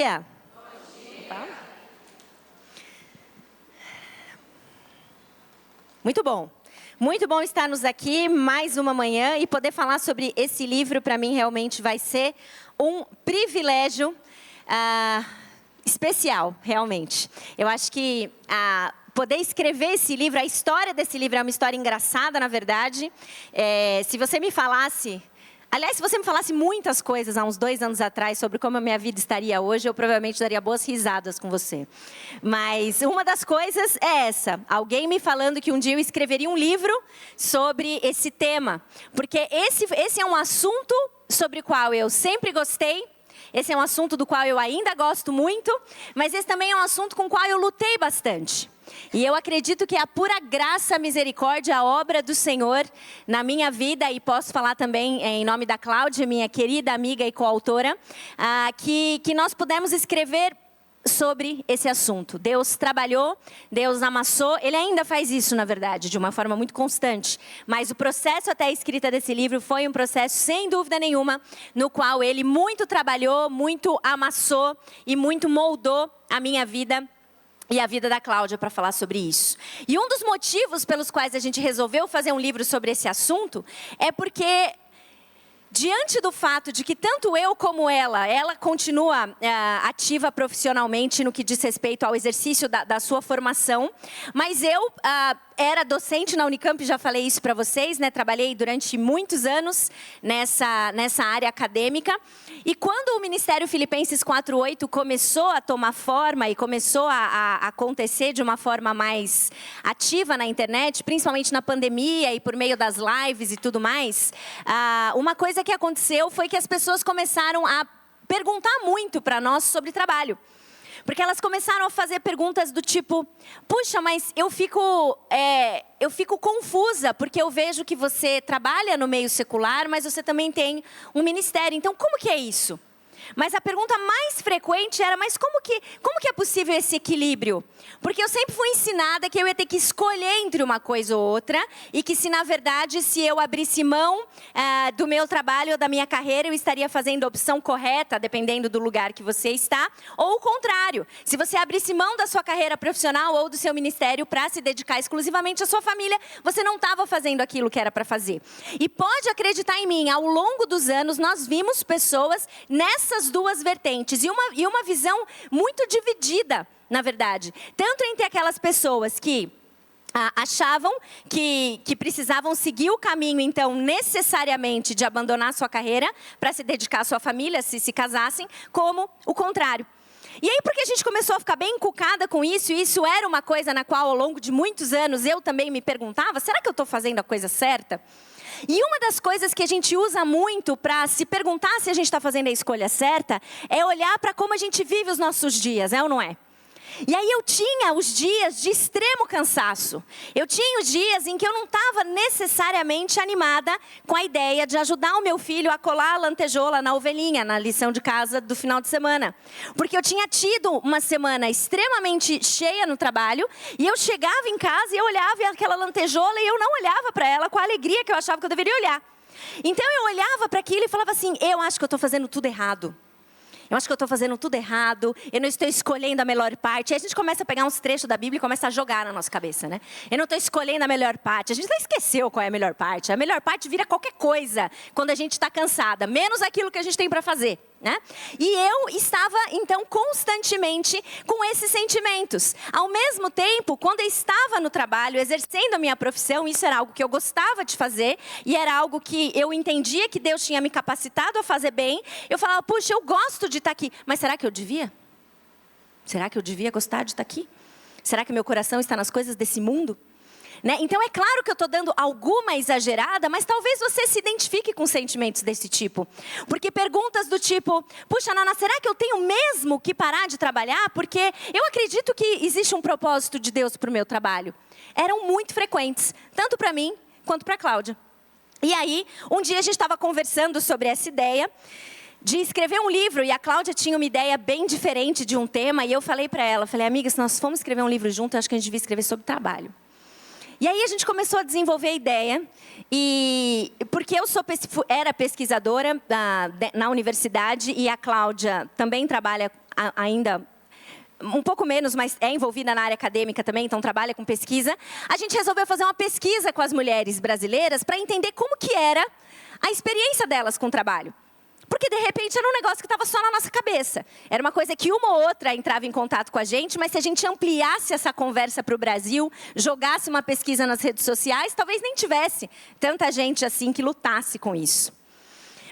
Dia. Muito bom. Muito bom estarmos aqui mais uma manhã e poder falar sobre esse livro. Para mim realmente vai ser um privilégio especial, realmente. Eu acho que poder escrever esse livro, a história desse livro é uma história engraçada, na verdade. Se você me falasse... Aliás, se você me falasse muitas coisas há uns 2 anos atrás sobre como a minha vida estaria hoje, eu provavelmente daria boas risadas com você. Mas uma das coisas é essa. Alguém me falando que um dia eu escreveria um livro sobre esse tema. Porque esse é um assunto sobre o qual eu sempre gostei. Esse é um assunto do qual eu ainda gosto muito. Mas esse também é um assunto com o qual eu lutei bastante. E eu acredito que a pura graça, a misericórdia, a obra do Senhor na minha vida, e posso falar também em nome da Cláudia, minha querida amiga e coautora, que nós pudemos escrever sobre esse assunto. Deus trabalhou, Deus amassou, Ele ainda faz isso, na verdade, de uma forma muito constante. Mas o processo até a escrita desse livro foi um processo, sem dúvida nenhuma, no qual Ele muito trabalhou, muito amassou e muito moldou a minha vida e a vida da Cláudia para falar sobre isso. E um dos motivos pelos quais a gente resolveu fazer um livro sobre esse assunto é porque, diante do fato de que tanto eu como ela continua ativa profissionalmente no que diz respeito ao exercício da sua formação, mas eu era docente na Unicamp, já falei isso para vocês, né? Trabalhei durante muitos anos nessa área acadêmica. E quando o Ministério Filipenses 4.8 começou a tomar forma e começou a acontecer de uma forma mais ativa na internet, principalmente na pandemia e por meio das lives e tudo mais, uma coisa que aconteceu foi que as pessoas começaram a perguntar muito para nós sobre trabalho. Porque elas começaram a fazer perguntas do tipo: puxa, mas eu fico confusa, porque eu vejo que você trabalha no meio secular, mas você também tem um ministério. Então, como que é isso? Mas a pergunta mais frequente era: mas como que é possível esse equilíbrio? Porque eu sempre fui ensinada que eu ia ter que escolher entre uma coisa ou outra, e que se na verdade, se eu abrisse mão do meu trabalho ou da minha carreira, eu estaria fazendo a opção correta, dependendo do lugar que você está, ou o contrário. Se você abrisse mão da sua carreira profissional ou do seu ministério para se dedicar exclusivamente à sua família, você não estava fazendo aquilo que era para fazer. E pode acreditar em mim, ao longo dos anos nós vimos pessoas nessas duas vertentes, e uma visão muito dividida, na verdade. Tanto entre aquelas pessoas que achavam que precisavam seguir o caminho, então, necessariamente de abandonar sua carreira para se dedicar à sua família, se casassem, como o contrário. E aí, porque a gente começou a ficar bem encucada com isso, e isso era uma coisa na qual, ao longo de muitos anos, eu também me perguntava: será que eu estou fazendo a coisa certa? E uma das coisas que a gente usa muito para se perguntar se a gente está fazendo a escolha certa é olhar para como a gente vive os nossos dias, é ou não é? E aí eu tinha os dias de extremo cansaço. Eu tinha os dias em que eu não estava necessariamente animada com a ideia de ajudar o meu filho a colar a lantejola na ovelhinha, na lição de casa do final de semana. Porque eu tinha tido uma semana extremamente cheia no trabalho, e eu chegava em casa e eu olhava aquela lantejola e eu não olhava para ela com a alegria que eu achava que eu deveria olhar. Então eu olhava para aquilo e falava assim: eu acho que eu estou fazendo tudo errado. Eu acho que eu estou fazendo tudo errado, eu não estou escolhendo a melhor parte. Aí a gente começa a pegar uns trechos da Bíblia e começa a jogar na nossa cabeça, né? Eu não estou escolhendo a melhor parte. A gente já esqueceu qual é a melhor parte. A melhor parte vira qualquer coisa quando a gente está cansada, menos aquilo que a gente tem para fazer, né? E eu estava, então, constantemente com esses sentimentos. Ao mesmo tempo, quando eu estava no trabalho, exercendo a minha profissão, isso era algo que eu gostava de fazer, e era algo que eu entendia que Deus tinha me capacitado a fazer bem. Eu falava: puxa, eu gosto de estar aqui, mas será que eu devia? Será que eu devia gostar de estar aqui? Será que meu coração está nas coisas desse mundo? Né? Então é claro que eu estou dando alguma exagerada, mas talvez você se identifique com sentimentos desse tipo. Porque perguntas do tipo: puxa, Nana, será que eu tenho mesmo que parar de trabalhar? Porque eu acredito que existe um propósito de Deus para o meu trabalho. Eram muito frequentes, tanto para mim quanto para a Cláudia. E aí, um dia a gente estava conversando sobre essa ideia de escrever um livro, e a Cláudia tinha uma ideia bem diferente de um tema, e eu falei para ela, amiga, se nós formos escrever um livro junto, eu acho que a gente devia escrever sobre trabalho. E aí a gente começou a desenvolver a ideia, e porque eu era pesquisadora na universidade, e a Cláudia também trabalha ainda um pouco menos, mas é envolvida na área acadêmica também, então trabalha com pesquisa. A gente resolveu fazer uma pesquisa com as mulheres brasileiras para entender como que era a experiência delas com o trabalho. Porque, de repente, era um negócio que estava só na nossa cabeça. Era uma coisa que uma ou outra entrava em contato com a gente, mas se a gente ampliasse essa conversa para o Brasil, jogasse uma pesquisa nas redes sociais, talvez nem tivesse tanta gente assim que lutasse com isso.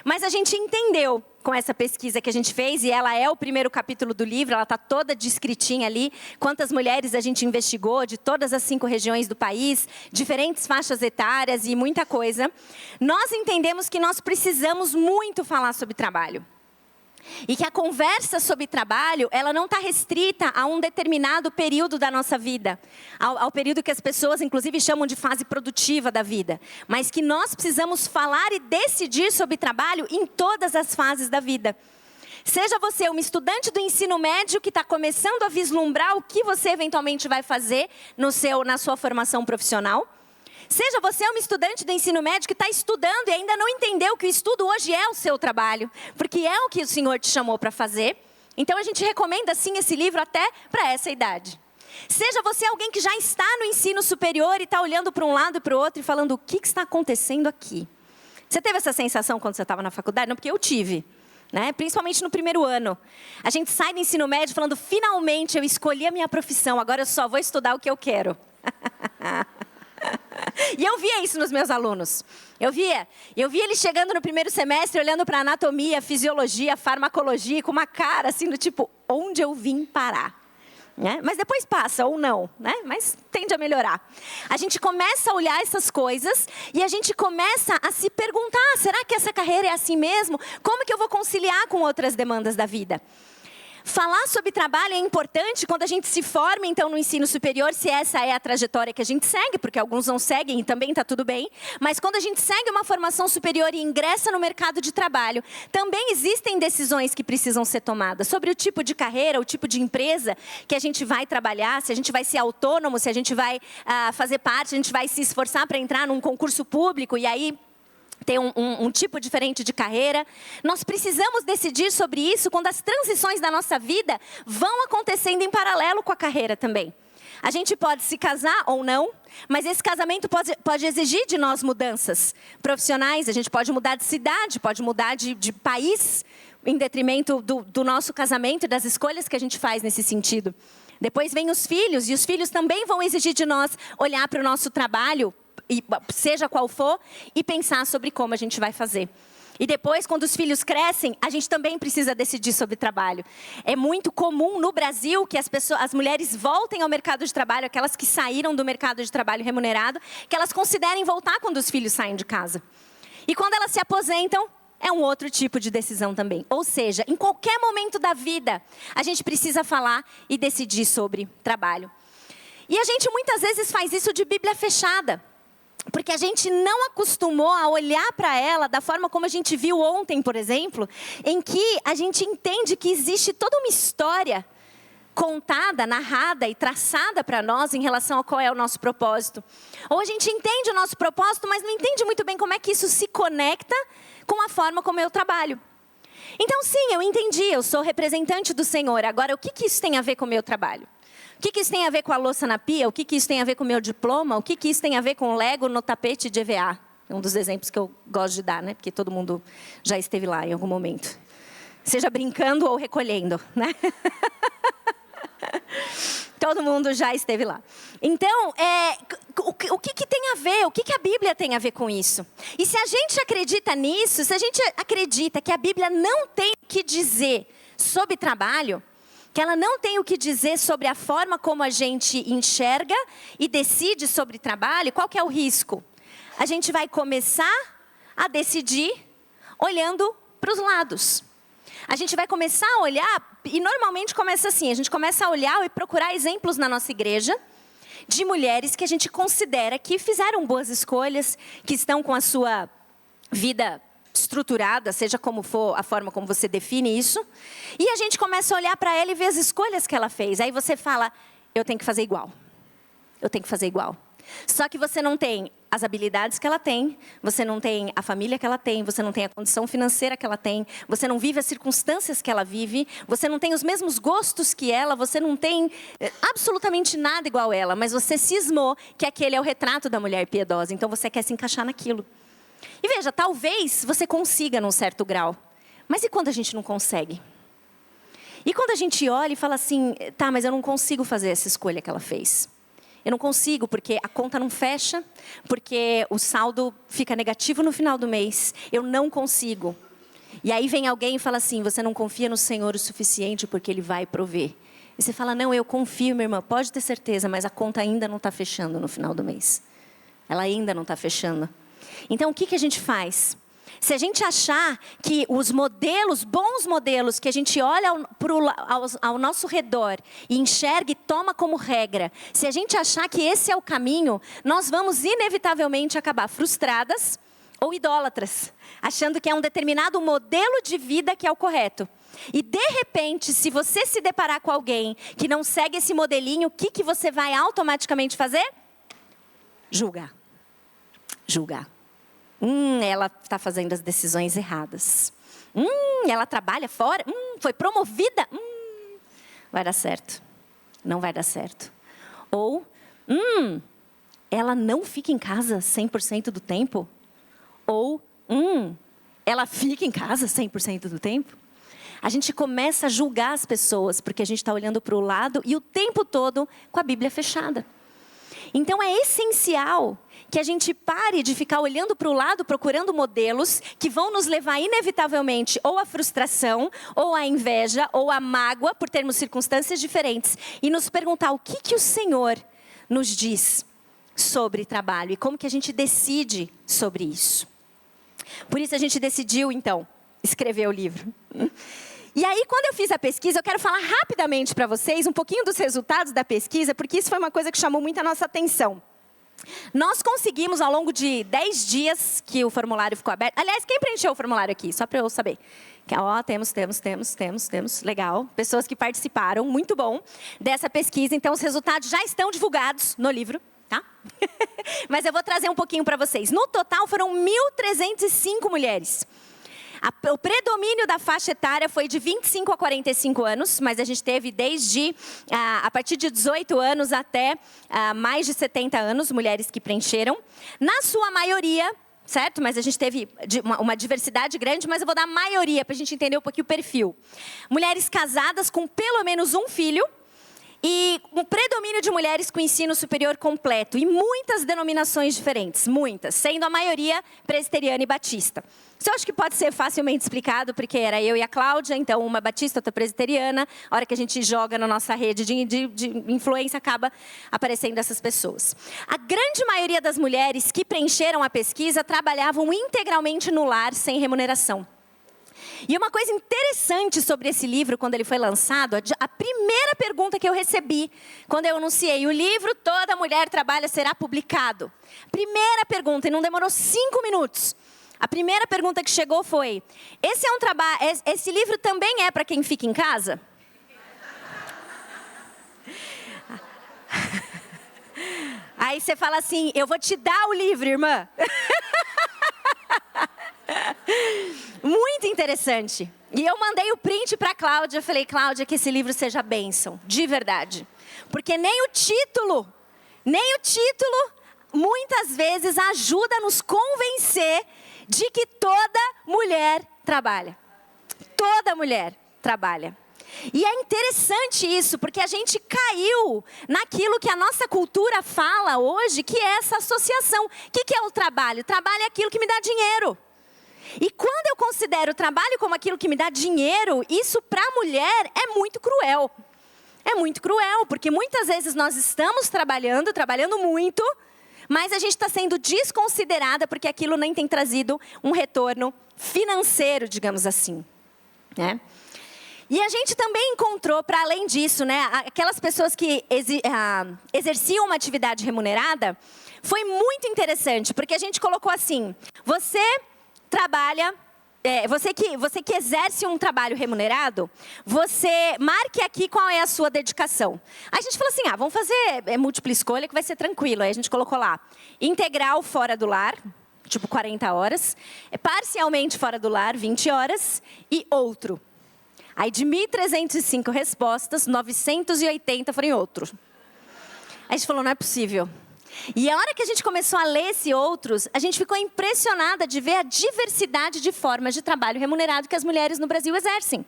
Mas a gente entendeu com essa pesquisa que a gente fez, e ela é o primeiro capítulo do livro, ela está toda descritinha ali, quantas mulheres a gente investigou, de todas as 5 regiões do país, diferentes faixas etárias e muita coisa. Nós entendemos que nós precisamos muito falar sobre trabalho. E que a conversa sobre trabalho, ela não está restrita a um determinado período da nossa vida. Ao período que as pessoas, inclusive, chamam de fase produtiva da vida. Mas que nós precisamos falar e decidir sobre trabalho em todas as fases da vida. Seja você uma estudante do ensino médio que está começando a vislumbrar o que você eventualmente vai fazer na sua formação profissional. Seja você uma estudante do ensino médio que está estudando e ainda não entendeu que o estudo hoje é o seu trabalho, porque é o que o Senhor te chamou para fazer. Então a gente recomenda sim esse livro até para essa idade. Seja você alguém que já está no ensino superior e está olhando para um lado e para o outro e falando, o que está acontecendo aqui? Você teve essa sensação quando você estava na faculdade? Não, porque eu tive. Principalmente no primeiro ano. A gente sai do ensino médio falando, finalmente eu escolhi a minha profissão, agora eu só vou estudar o que eu quero. E eu via isso nos meus alunos. Eu via eles chegando no primeiro semestre, olhando para anatomia, fisiologia, farmacologia, com uma cara assim do tipo, onde eu vim parar? Mas depois passa, ou não, mas tende a melhorar. A gente começa a olhar essas coisas e a gente começa a se perguntar, será que essa carreira é assim mesmo? Como que eu vou conciliar com outras demandas da vida? Falar sobre trabalho é importante quando a gente se forma, então, no ensino superior, se essa é a trajetória que a gente segue, porque alguns não seguem e também está tudo bem. Mas quando a gente segue uma formação superior e ingressa no mercado de trabalho, também existem decisões que precisam ser tomadas sobre o tipo de carreira, o tipo de empresa que a gente vai trabalhar, se a gente vai ser autônomo, se a gente vai fazer parte, se a gente vai se esforçar para entrar num concurso público e aí ter um tipo diferente de carreira. Nós precisamos decidir sobre isso quando as transições da nossa vida vão acontecendo em paralelo com a carreira também. A gente pode se casar ou não, mas esse casamento pode exigir de nós mudanças profissionais, a gente pode mudar de cidade, pode mudar de país, em detrimento do nosso casamento e das escolhas que a gente faz nesse sentido. Depois vem os filhos, e os filhos também vão exigir de nós olhar para o nosso trabalho, seja qual for, e pensar sobre como a gente vai fazer. E depois, quando os filhos crescem, a gente também precisa decidir sobre trabalho. É muito comum no Brasil que as mulheres voltem ao mercado de trabalho, aquelas que saíram do mercado de trabalho remunerado, que elas considerem voltar quando os filhos saem de casa. E quando elas se aposentam, é um outro tipo de decisão também. Ou seja, em qualquer momento da vida, a gente precisa falar e decidir sobre trabalho. E a gente muitas vezes faz isso de Bíblia fechada. Porque a gente não acostumou a olhar para ela da forma como a gente viu ontem, por exemplo, em que a gente entende que existe toda uma história contada, narrada e traçada para nós em relação a qual é o nosso propósito. Ou a gente entende o nosso propósito, mas não entende muito bem como é que isso se conecta com a forma como eu trabalho. Então, sim, eu entendi, eu sou representante do Senhor. Agora, o que isso tem a ver com o meu trabalho? O que isso tem a ver com a louça na pia? O que isso tem a ver com o meu diploma? O que isso tem a ver com o Lego no tapete de EVA? É um dos exemplos que eu gosto de dar, Porque todo mundo já esteve lá em algum momento. Seja brincando ou recolhendo, Todo mundo já esteve lá. Então, o que tem a ver? O que a Bíblia tem a ver com isso? E se a gente acredita nisso, se a gente acredita que a Bíblia não tem o que dizer sobre trabalho, que ela não tem o que dizer sobre a forma como a gente enxerga e decide sobre trabalho, qual que é o risco? A gente vai começar a decidir olhando para os lados. A gente vai começar a olhar, e normalmente começa assim, a gente começa a olhar e procurar exemplos na nossa igreja de mulheres que a gente considera que fizeram boas escolhas, que estão com a sua vida estruturada, seja como for a forma como você define isso, e a gente começa a olhar para ela e ver as escolhas que ela fez. Aí você fala, eu tenho que fazer igual. Eu tenho que fazer igual. Só que você não tem as habilidades que ela tem, você não tem a família que ela tem, você não tem a condição financeira que ela tem, você não vive as circunstâncias que ela vive, você não tem os mesmos gostos que ela, você não tem absolutamente nada igual a ela, mas você cismou que aquele é o retrato da mulher piedosa, então você quer se encaixar naquilo. E veja, talvez você consiga num certo grau, mas e quando a gente não consegue? E quando a gente olha e fala assim, tá, mas eu não consigo fazer essa escolha que ela fez. Eu não consigo porque a conta não fecha, porque o saldo fica negativo no final do mês. Eu não consigo. E aí vem alguém e fala assim, você não confia no Senhor o suficiente porque Ele vai prover. E você fala, não, eu confio, minha irmã, pode ter certeza, mas a conta ainda não está fechando no final do mês. Ela ainda não está fechando. Então, o que a gente faz? Se a gente achar que os modelos, bons modelos, que a gente olha ao nosso redor e enxerga e toma como regra, se a gente achar que esse é o caminho, nós vamos inevitavelmente acabar frustradas ou idólatras, achando que é um determinado modelo de vida que é o correto. E de repente, se você se deparar com alguém que não segue esse modelinho, o que você vai automaticamente fazer? Julgar. Julgar. Ela está fazendo as decisões erradas. Ela trabalha fora. Foi promovida. Vai dar certo. Não vai dar certo. Ou, ela não fica em casa 100% do tempo. Ou, ela fica em casa 100% do tempo. A gente começa a julgar as pessoas, porque a gente está olhando para o lado e o tempo todo com a Bíblia fechada. Então é essencial que a gente pare de ficar olhando para o lado, procurando modelos que vão nos levar inevitavelmente ou à frustração, ou à inveja, ou à mágoa, por termos circunstâncias diferentes, e nos perguntar o que o Senhor nos diz sobre trabalho e como que a gente decide sobre isso. Por isso a gente decidiu, então, escrever o livro. E aí, quando eu fiz a pesquisa, eu quero falar rapidamente para vocês um pouquinho dos resultados da pesquisa, porque isso foi uma coisa que chamou muito a nossa atenção. Nós conseguimos, ao longo de 10 dias que o formulário ficou aberto... Aliás, quem preencheu o formulário aqui? Só para eu saber. Temos. Legal. Pessoas que participaram, muito bom, dessa pesquisa. Então, os resultados já estão divulgados no livro, tá? Mas eu vou trazer um pouquinho para vocês. No total, foram 1.305 mulheres. O predomínio da faixa etária foi de 25 a 45 anos, mas a gente teve desde, a partir de 18 anos até mais de 70 anos, mulheres que preencheram. Na sua maioria, certo? Mas a gente teve uma diversidade grande, mas eu vou dar a maioria para a gente entender um pouquinho o perfil. Mulheres casadas com pelo menos um filho. E um predomínio de mulheres com ensino superior completo. E muitas denominações diferentes, muitas. Sendo a maioria presbiteriana e batista. Isso eu acho que pode ser facilmente explicado, porque era eu e a Cláudia, então uma batista, outra presbiteriana. A hora que a gente joga na nossa rede de influência, acaba aparecendo essas pessoas. A grande maioria das mulheres que preencheram a pesquisa trabalhavam integralmente no lar, sem remuneração. E uma coisa interessante sobre esse livro, quando ele foi lançado, a primeira pergunta que eu recebi, quando eu anunciei o livro, Toda Mulher Trabalha, será publicado. Primeira pergunta, e não demorou 5 minutos. A primeira pergunta que chegou foi, esse livro também é para quem fica em casa? Aí você fala assim, eu vou te dar o livro, irmã. Muito interessante. E eu mandei o print para a Cláudia. Falei, Cláudia, que esse livro seja bênção, de verdade. Porque nem o título, muitas vezes ajuda a nos convencer de que toda mulher trabalha. Toda mulher trabalha. E é interessante isso, porque a gente caiu naquilo que a nossa cultura fala hoje, que é essa associação. O que é o trabalho? O trabalho é aquilo que me dá dinheiro. E quando eu considero o trabalho como aquilo que me dá dinheiro, isso para a mulher é muito cruel. É muito cruel, porque muitas vezes nós estamos trabalhando muito, mas a gente está sendo desconsiderada porque aquilo nem tem trazido um retorno financeiro, digamos assim, né? E a gente também encontrou, para além disso, né, aquelas pessoas que exerciam uma atividade remunerada, foi muito interessante, porque a gente colocou assim, você trabalha você que exerce um trabalho remunerado, você marque aqui qual é a sua dedicação. Aí a gente falou assim, vamos fazer múltipla escolha que vai ser tranquilo. Aí a gente colocou lá, integral fora do lar, tipo 40 horas, parcialmente fora do lar, 20 horas, e outro. Aí de 1.305 respostas, 980 foram em outro. Aí a gente falou, não é possível. E a hora que a gente começou a ler esses outros, a gente ficou impressionada de ver a diversidade de formas de trabalho remunerado que as mulheres no Brasil exercem.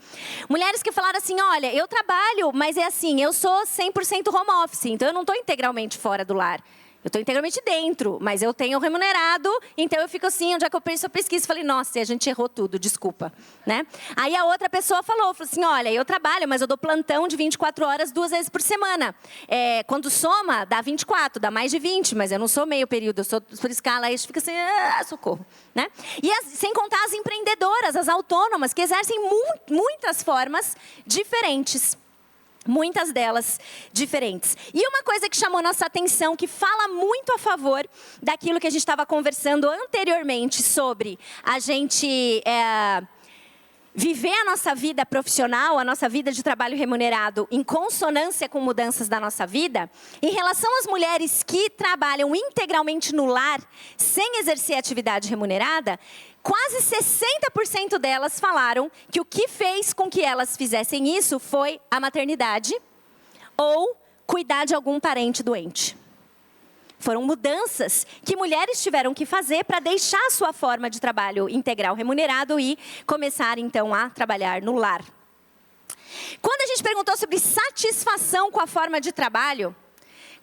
Mulheres que falaram assim, olha, eu trabalho, mas é assim, eu sou 100% home office, então eu não estou integralmente fora do lar. Eu estou integralmente dentro, mas eu tenho remunerado, então eu fico assim, onde é que eu penso a pesquisa? Falei, nossa, a gente errou tudo, desculpa. Né? Aí a outra pessoa falou assim, olha, eu trabalho, mas eu dou plantão de 24 horas 2 vezes por semana. Quando soma, dá 24, dá mais de 20, mas eu não sou meio período, eu sou por escala, aí a gente fica assim, socorro. Né? E sem contar as empreendedoras, as autônomas, que exercem muitas formas diferentes. Muitas delas diferentes. E uma coisa que chamou nossa atenção, que fala muito a favor daquilo que a gente estava conversando anteriormente sobre a gente viver a nossa vida profissional, a nossa vida de trabalho remunerado em consonância com mudanças da nossa vida, em relação às mulheres que trabalham integralmente no lar, sem exercer atividade remunerada, quase 60% delas falaram que o que fez com que elas fizessem isso foi a maternidade ou cuidar de algum parente doente. Foram mudanças que mulheres tiveram que fazer para deixar a sua forma de trabalho integral remunerado e começar, então, a trabalhar no lar. Quando a gente perguntou sobre satisfação com a forma de trabalho,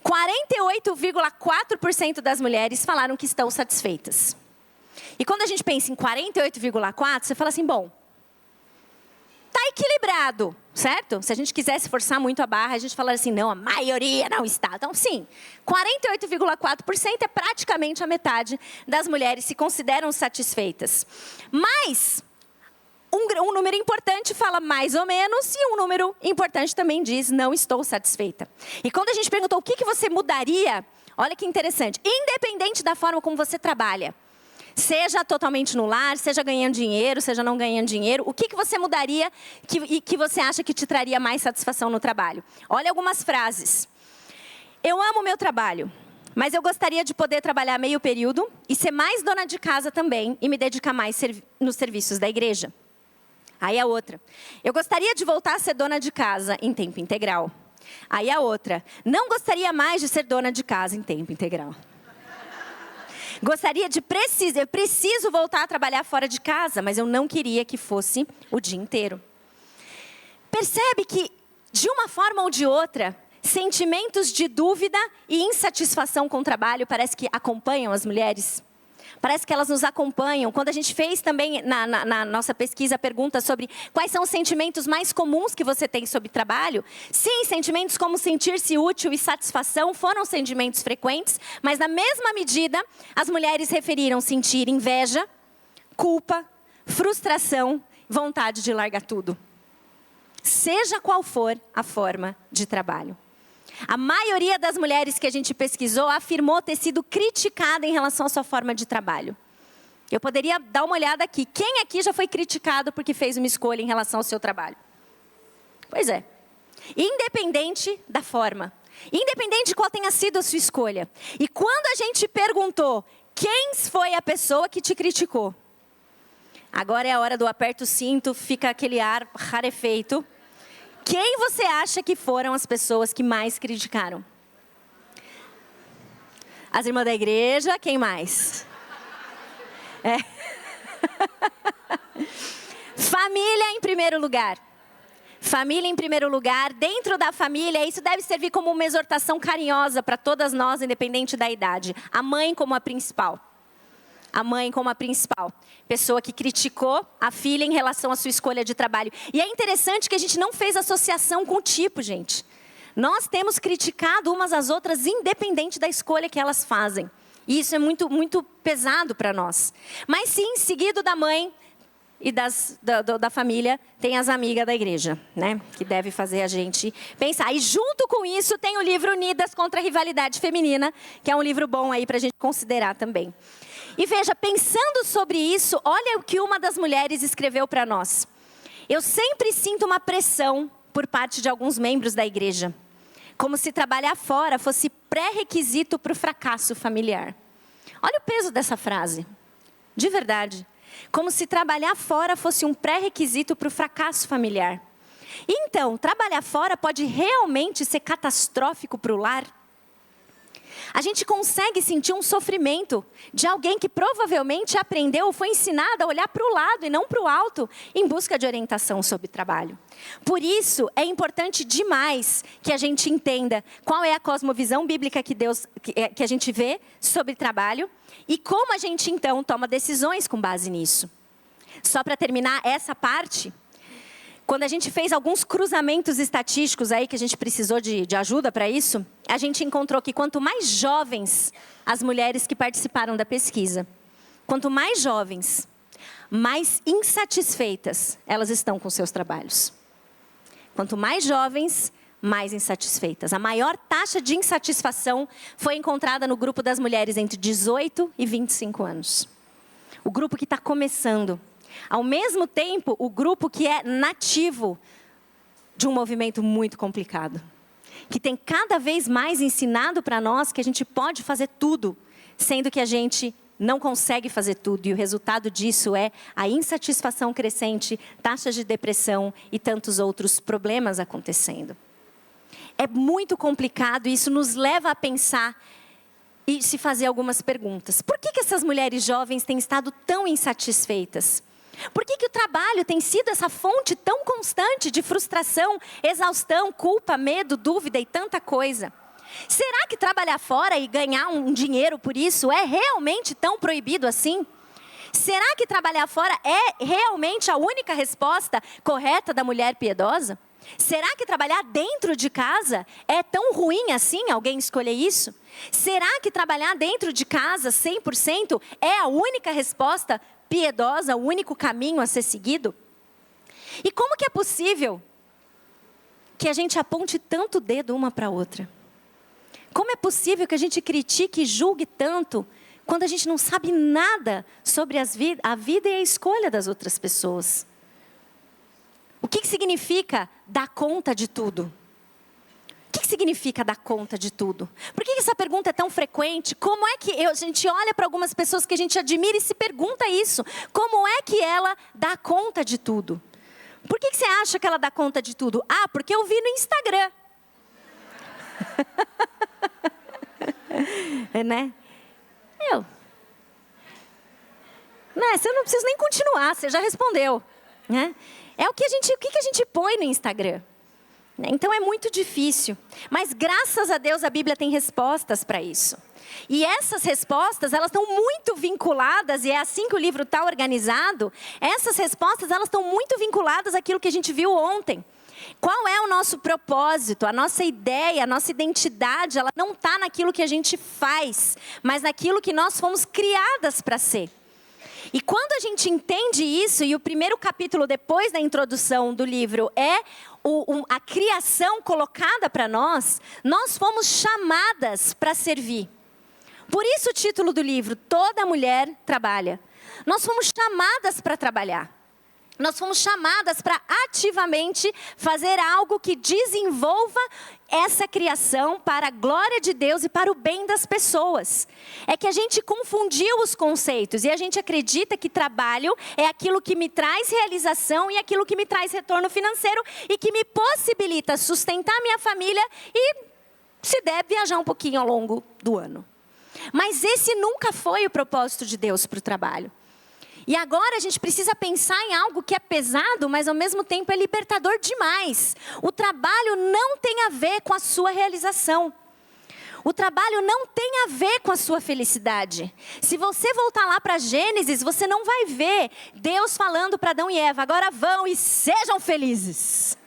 48,4% das mulheres falaram que estão satisfeitas. E quando a gente pensa em 48,4%, você fala assim, bom, está equilibrado, certo? Se a gente quisesse forçar muito a barra, a gente falaria assim, não, a maioria não está. Então, sim, 48,4% é praticamente a metade das mulheres se consideram satisfeitas. Mas um número importante fala mais ou menos e um número importante também diz, não estou satisfeita. E quando a gente perguntou o que você mudaria, olha que interessante, independente da forma como você trabalha, seja totalmente no lar, seja ganhando dinheiro, seja não ganhando dinheiro, o que você mudaria que você acha que te traria mais satisfação no trabalho? Olha algumas frases. Eu amo o meu trabalho, mas eu gostaria de poder trabalhar meio período e ser mais dona de casa também e me dedicar mais nos serviços da igreja. Aí a outra. Eu gostaria de voltar a ser dona de casa em tempo integral. Aí a outra. Não gostaria mais de ser dona de casa em tempo integral. Eu preciso voltar a trabalhar fora de casa, mas eu não queria que fosse o dia inteiro. Percebe que, de uma forma ou de outra, sentimentos de dúvida e insatisfação com o trabalho parece que acompanham as mulheres? Parece que elas nos acompanham. Quando a gente fez também na nossa pesquisa a pergunta sobre quais são os sentimentos mais comuns que você tem sobre trabalho, sim, sentimentos como sentir-se útil e satisfação foram sentimentos frequentes, mas na mesma medida as mulheres referiram sentir inveja, culpa, frustração, vontade de largar tudo. Seja qual for a forma de trabalho. A maioria das mulheres que a gente pesquisou afirmou ter sido criticada em relação à sua forma de trabalho. Eu poderia dar uma olhada aqui. Quem aqui já foi criticado porque fez uma escolha em relação ao seu trabalho? Pois é. Independente da forma. Independente de qual tenha sido a sua escolha. E quando a gente perguntou quem foi a pessoa que te criticou? Agora é a hora do aperto o cinto, fica aquele ar rarefeito. Quem você acha que foram as pessoas que mais criticaram? As irmãs da igreja, quem mais? Família em primeiro lugar. Família em primeiro lugar. Dentro da família, isso deve servir como uma exortação carinhosa para todas nós, independente da idade. A mãe como a principal. A mãe como a principal pessoa que criticou a filha em relação à sua escolha de trabalho. E é interessante que a gente não fez associação com o tipo, gente. Nós temos criticado umas às outras independente da escolha que elas fazem. E isso é muito, muito pesado para nós. Mas sim, seguido da mãe e da família, tem as amigas da igreja, né? Que deve fazer a gente pensar. E junto com isso tem o livro Unidas contra a Rivalidade Feminina, que é um livro bom aí para a gente considerar também. E veja, pensando sobre isso, olha o que uma das mulheres escreveu para nós. Eu sempre sinto uma pressão por parte de alguns membros da igreja, como se trabalhar fora fosse pré-requisito para o fracasso familiar. Olha o peso dessa frase, de verdade. Como se trabalhar fora fosse um pré-requisito para o fracasso familiar. Então, trabalhar fora pode realmente ser catastrófico para o lar? A gente consegue sentir um sofrimento de alguém que provavelmente aprendeu ou foi ensinado a olhar para o lado e não para o alto, em busca de orientação sobre trabalho. Por isso, é importante demais que a gente entenda qual é a cosmovisão bíblica que a gente vê sobre trabalho e como a gente, então, toma decisões com base nisso. Só para terminar essa parte, quando a gente fez alguns cruzamentos estatísticos aí, que a gente precisou de ajuda para isso, a gente encontrou que quanto mais jovens as mulheres que participaram da pesquisa, quanto mais jovens, mais insatisfeitas elas estão com seus trabalhos. Quanto mais jovens, mais insatisfeitas. A maior taxa de insatisfação foi encontrada no grupo das mulheres entre 18 e 25 anos. O grupo que está começando. Ao mesmo tempo, o grupo que é nativo de um movimento muito complicado, que tem cada vez mais ensinado para nós que a gente pode fazer tudo, sendo que a gente não consegue fazer tudo. E o resultado disso é a insatisfação crescente, taxas de depressão e tantos outros problemas acontecendo. É muito complicado e isso nos leva a pensar e se fazer algumas perguntas. Por que essas mulheres jovens têm estado tão insatisfeitas? Por que o trabalho tem sido essa fonte tão constante de frustração, exaustão, culpa, medo, dúvida e tanta coisa? Será que trabalhar fora e ganhar um dinheiro por isso é realmente tão proibido assim? Será que trabalhar fora é realmente a única resposta correta da mulher piedosa? Será que trabalhar dentro de casa é tão ruim assim, alguém escolher isso? Será que trabalhar dentro de casa 100% é a única resposta piedosa, o único caminho a ser seguido? E como que é possível que a gente aponte tanto dedo uma para a outra? Como é possível que a gente critique e julgue tanto quando a gente não sabe nada sobre a vida e a escolha das outras pessoas? O que significa dar conta de tudo? O que significa dar conta de tudo? Por que essa pergunta é tão frequente? Como é que a gente olha para algumas pessoas que a gente admira e se pergunta isso? Como é que ela dá conta de tudo? Por que você acha que ela dá conta de tudo? Ah, porque eu vi no Instagram. Né? Você não precisa nem continuar, você já respondeu. Né? É o que a gente põe no Instagram. Então é muito difícil, mas graças a Deus a Bíblia tem respostas para isso. E essas respostas, elas estão muito vinculadas, e é assim que o livro está organizado, essas respostas, elas estão muito vinculadas àquilo que a gente viu ontem. Qual é o nosso propósito, a nossa ideia, a nossa identidade, ela não está naquilo que a gente faz, mas naquilo que nós fomos criadas para ser. E quando a gente entende isso, e o primeiro capítulo depois da introdução do livro é a criação colocada para nós fomos chamadas para servir. Por isso o título do livro, Toda Mulher Trabalha. Nós fomos chamadas para trabalhar. Nós fomos chamadas para ativamente fazer algo que desenvolva essa criação para a glória de Deus e para o bem das pessoas. É que a gente confundiu os conceitos e a gente acredita que trabalho é aquilo que me traz realização e aquilo que me traz retorno financeiro e que me possibilita sustentar minha família e, se der, viajar um pouquinho ao longo do ano. Mas esse nunca foi o propósito de Deus para o trabalho. E agora a gente precisa pensar em algo que é pesado, mas ao mesmo tempo é libertador demais. O trabalho não tem a ver com a sua realização. O trabalho não tem a ver com a sua felicidade. Se você voltar lá para Gênesis, você não vai ver Deus falando para Adão e Eva, agora vão e sejam felizes.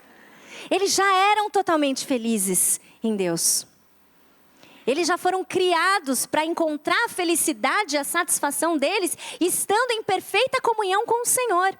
Eles já eram totalmente felizes em Deus. Eles já foram criados para encontrar a felicidade e a satisfação deles, estando em perfeita comunhão com o Senhor.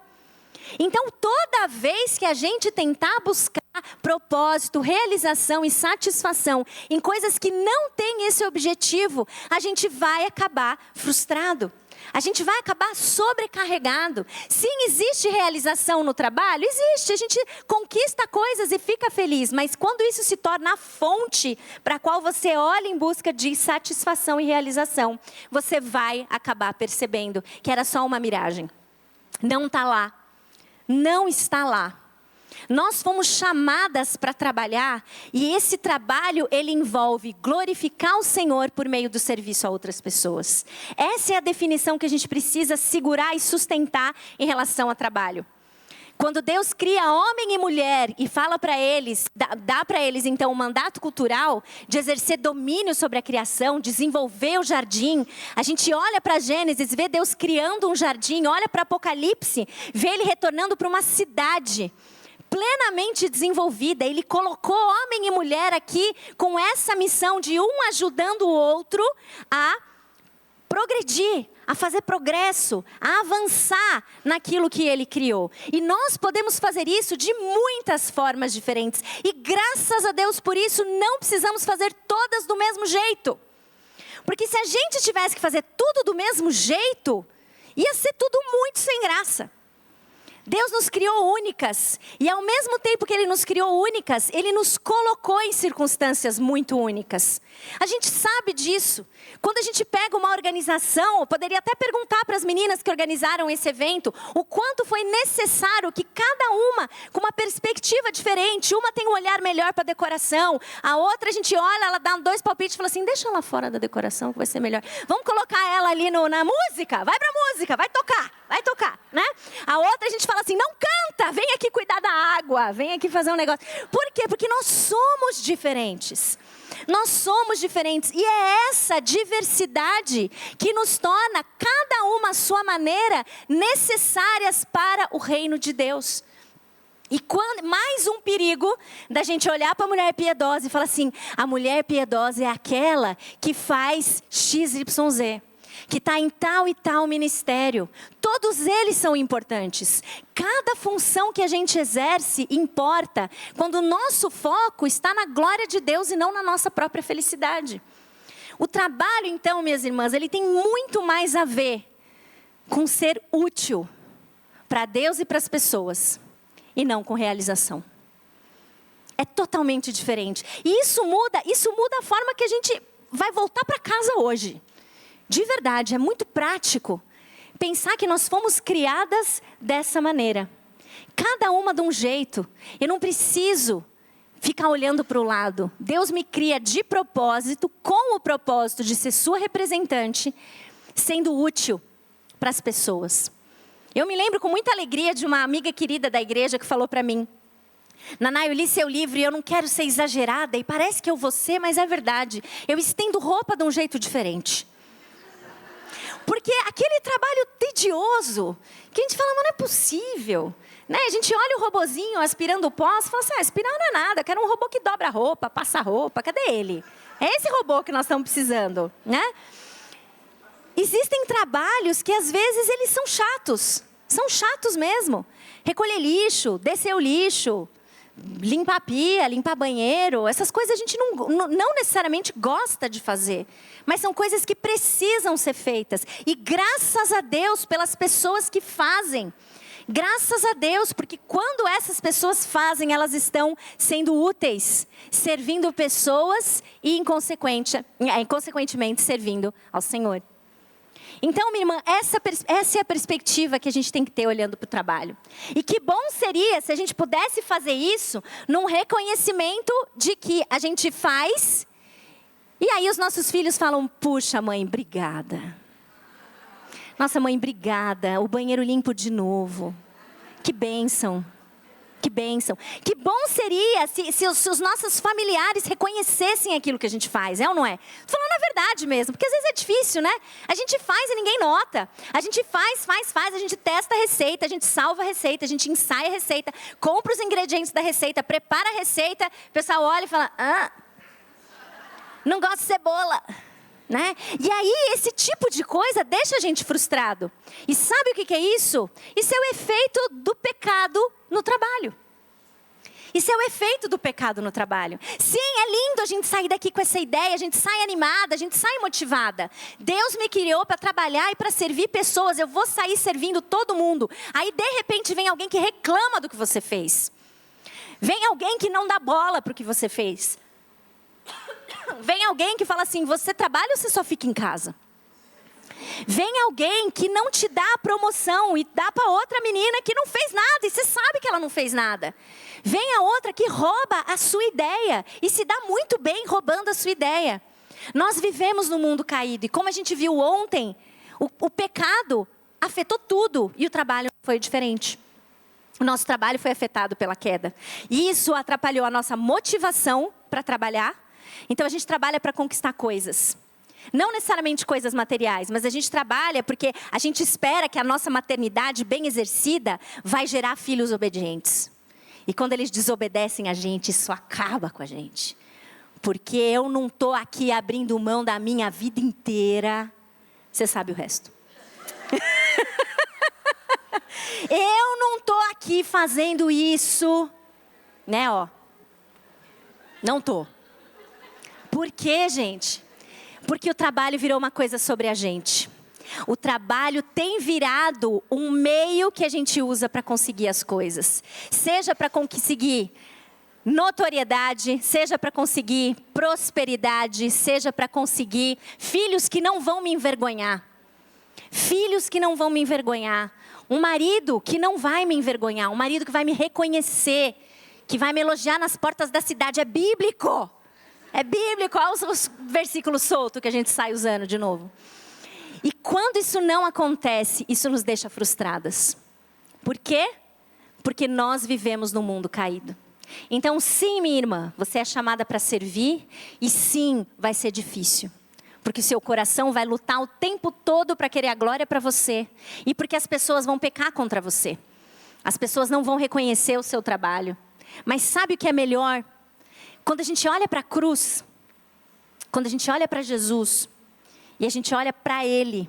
Então, toda vez que a gente tentar buscar propósito, realização e satisfação em coisas que não têm esse objetivo, a gente vai acabar frustrado. A gente vai acabar sobrecarregado. Sim, existe realização no trabalho? Existe. A gente conquista coisas e fica feliz. Mas quando isso se torna a fonte para a qual você olha em busca de satisfação e realização, você vai acabar percebendo que era só uma miragem. Não está lá. Não está lá. Nós fomos chamadas para trabalhar e esse trabalho ele envolve glorificar o Senhor por meio do serviço a outras pessoas. Essa é a definição que a gente precisa segurar e sustentar em relação ao trabalho. Quando Deus cria homem e mulher e fala para eles, dá para eles então um mandato cultural de exercer domínio sobre a criação, desenvolver o jardim. A gente olha para Gênesis, vê Deus criando um jardim, olha para Apocalipse, vê ele retornando para uma cidade plenamente desenvolvida. Ele colocou homem e mulher aqui com essa missão de um ajudando o outro a progredir, a fazer progresso, a avançar naquilo que ele criou. E nós podemos fazer isso de muitas formas diferentes. E graças a Deus por isso não precisamos fazer todas do mesmo jeito. Porque se a gente tivesse que fazer tudo do mesmo jeito, ia ser tudo muito sem graça. Deus nos criou únicas, e ao mesmo tempo que Ele nos criou únicas, Ele nos colocou em circunstâncias muito únicas. A gente sabe disso. Quando a gente pega uma organização, eu poderia até perguntar para as meninas que organizaram esse evento, o quanto foi necessário que cada uma, com uma perspectiva diferente, uma tem um olhar melhor para a decoração, a outra a gente olha, ela dá 2 palpites e fala assim, deixa ela fora da decoração que vai ser melhor. Vamos colocar ela ali na música, vai para a música, vai tocar, né? A outra a gente fala assim, não canta, vem aqui cuidar da água, vem aqui fazer um negócio. Por quê? Porque nós somos diferentes. Nós somos diferentes. E é essa diversidade que nos torna, cada uma à sua maneira, necessárias para o reino de Deus. E mais um perigo da gente olhar para a mulher piedosa e falar assim, a mulher piedosa é aquela que faz XYZ. Que está em tal e tal ministério. Todos eles são importantes. Cada função que a gente exerce importa quando o nosso foco está na glória de Deus e não na nossa própria felicidade. O trabalho, então, minhas irmãs, ele tem muito mais a ver com ser útil para Deus e para as pessoas, e não com realização. É totalmente diferente. E isso muda a forma que a gente vai voltar para casa hoje. De verdade, é muito prático pensar que nós fomos criadas dessa maneira. Cada uma de um jeito. Eu não preciso ficar olhando para o lado. Deus me cria de propósito, com o propósito de ser sua representante, sendo útil para as pessoas. Eu me lembro com muita alegria de uma amiga querida da igreja que falou para mim, Naná, eu li seu livro e eu não quero ser exagerada, e parece que eu vou ser, mas é verdade. Eu estendo roupa de um jeito diferente. Porque aquele trabalho tedioso, que a gente fala, mas não é possível. Né? A gente olha o robozinho aspirando o pó, e fala assim, aspirar não é nada, eu quero um robô que dobra a roupa, passa a roupa, cadê ele? É esse robô que nós estamos precisando. Né? Existem trabalhos que às vezes eles são chatos mesmo. Recolher lixo, descer o lixo, limpar a pia, limpar banheiro, essas coisas a gente não necessariamente gosta de fazer, mas são coisas que precisam ser feitas. E graças a Deus pelas pessoas que fazem. Graças a Deus, porque quando essas pessoas fazem, elas estão sendo úteis, servindo pessoas e, consequentemente, servindo ao Senhor. Então, minha irmã, essa é a perspectiva que a gente tem que ter olhando para o trabalho. E que bom seria se a gente pudesse fazer isso num reconhecimento de que a gente faz, e aí os nossos filhos falam, puxa mãe, obrigada. Nossa mãe, obrigada, o banheiro limpo de novo. Que bênção. Que bênção. Que bom seria se os nossos familiares reconhecessem aquilo que a gente faz, é ou não é? Tô falando a verdade mesmo, porque às vezes é difícil, né? A gente faz e ninguém nota. A gente faz, a gente testa a receita, a gente salva a receita, a gente ensaia a receita, compra os ingredientes da receita, prepara a receita, o pessoal olha e fala, não gosto de cebola. Né? E aí esse tipo de coisa deixa a gente frustrado. E sabe o que é isso? Isso é o efeito do pecado no trabalho. Isso é o efeito do pecado no trabalho. Sim, é lindo a gente sair daqui com essa ideia, a gente sai animada, a gente sai motivada. Deus me criou para trabalhar e para servir pessoas, eu vou sair servindo todo mundo. Aí de repente vem alguém que reclama do que você fez. Vem alguém que não dá bola para o que você fez. Vem alguém que fala assim, você trabalha ou você só fica em casa? Vem alguém que não te dá a promoção e dá para outra menina que não fez nada e você sabe que ela não fez nada. Vem a outra que rouba a sua ideia e se dá muito bem roubando a sua ideia. Nós vivemos no mundo caído e como a gente viu ontem, o pecado afetou tudo e o trabalho foi diferente. O nosso trabalho foi afetado pela queda. E isso atrapalhou a nossa motivação para trabalhar. Então a gente trabalha para conquistar coisas. Não necessariamente coisas materiais, mas a gente trabalha porque a gente espera que a nossa maternidade bem exercida vai gerar filhos obedientes. E quando eles desobedecem a gente, isso acaba com a gente. Porque eu não estou aqui abrindo mão da minha vida inteira. Você sabe o resto. Eu não estou aqui fazendo isso, né, ó. Não estou. Por quê, gente? Porque o trabalho virou uma coisa sobre a gente. O trabalho tem virado um meio que a gente usa para conseguir as coisas. Seja para conseguir notoriedade, seja para conseguir prosperidade, seja para conseguir filhos que não vão me envergonhar. Filhos que não vão me envergonhar. Um marido que não vai me envergonhar. Um marido que vai me reconhecer. Que vai me elogiar nas portas da cidade. É bíblico. É bíblico. Olha os versículos soltos que a gente sai usando de novo. E quando isso não acontece, isso nos deixa frustradas. Por quê? Porque nós vivemos num mundo caído. Então sim, minha irmã, você é chamada para servir. E sim, vai ser difícil. Porque seu coração vai lutar o tempo todo para querer a glória para você. E porque as pessoas vão pecar contra você. As pessoas não vão reconhecer o seu trabalho. Mas sabe o que é melhor? Quando a gente olha para a cruz, quando a gente olha para Jesus, e a gente olha para Ele,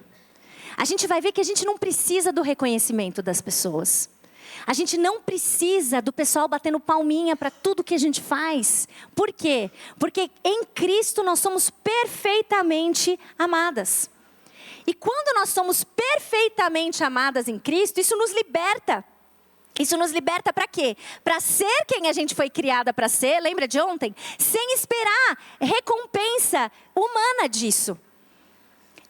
a gente vai ver que a gente não precisa do reconhecimento das pessoas. A gente não precisa do pessoal batendo palminha para tudo que a gente faz. Por quê? Porque em Cristo nós somos perfeitamente amadas. E quando nós somos perfeitamente amadas em Cristo, isso nos liberta. Isso nos liberta para quê? Para ser quem a gente foi criada para ser, lembra de ontem? Sem esperar recompensa humana disso.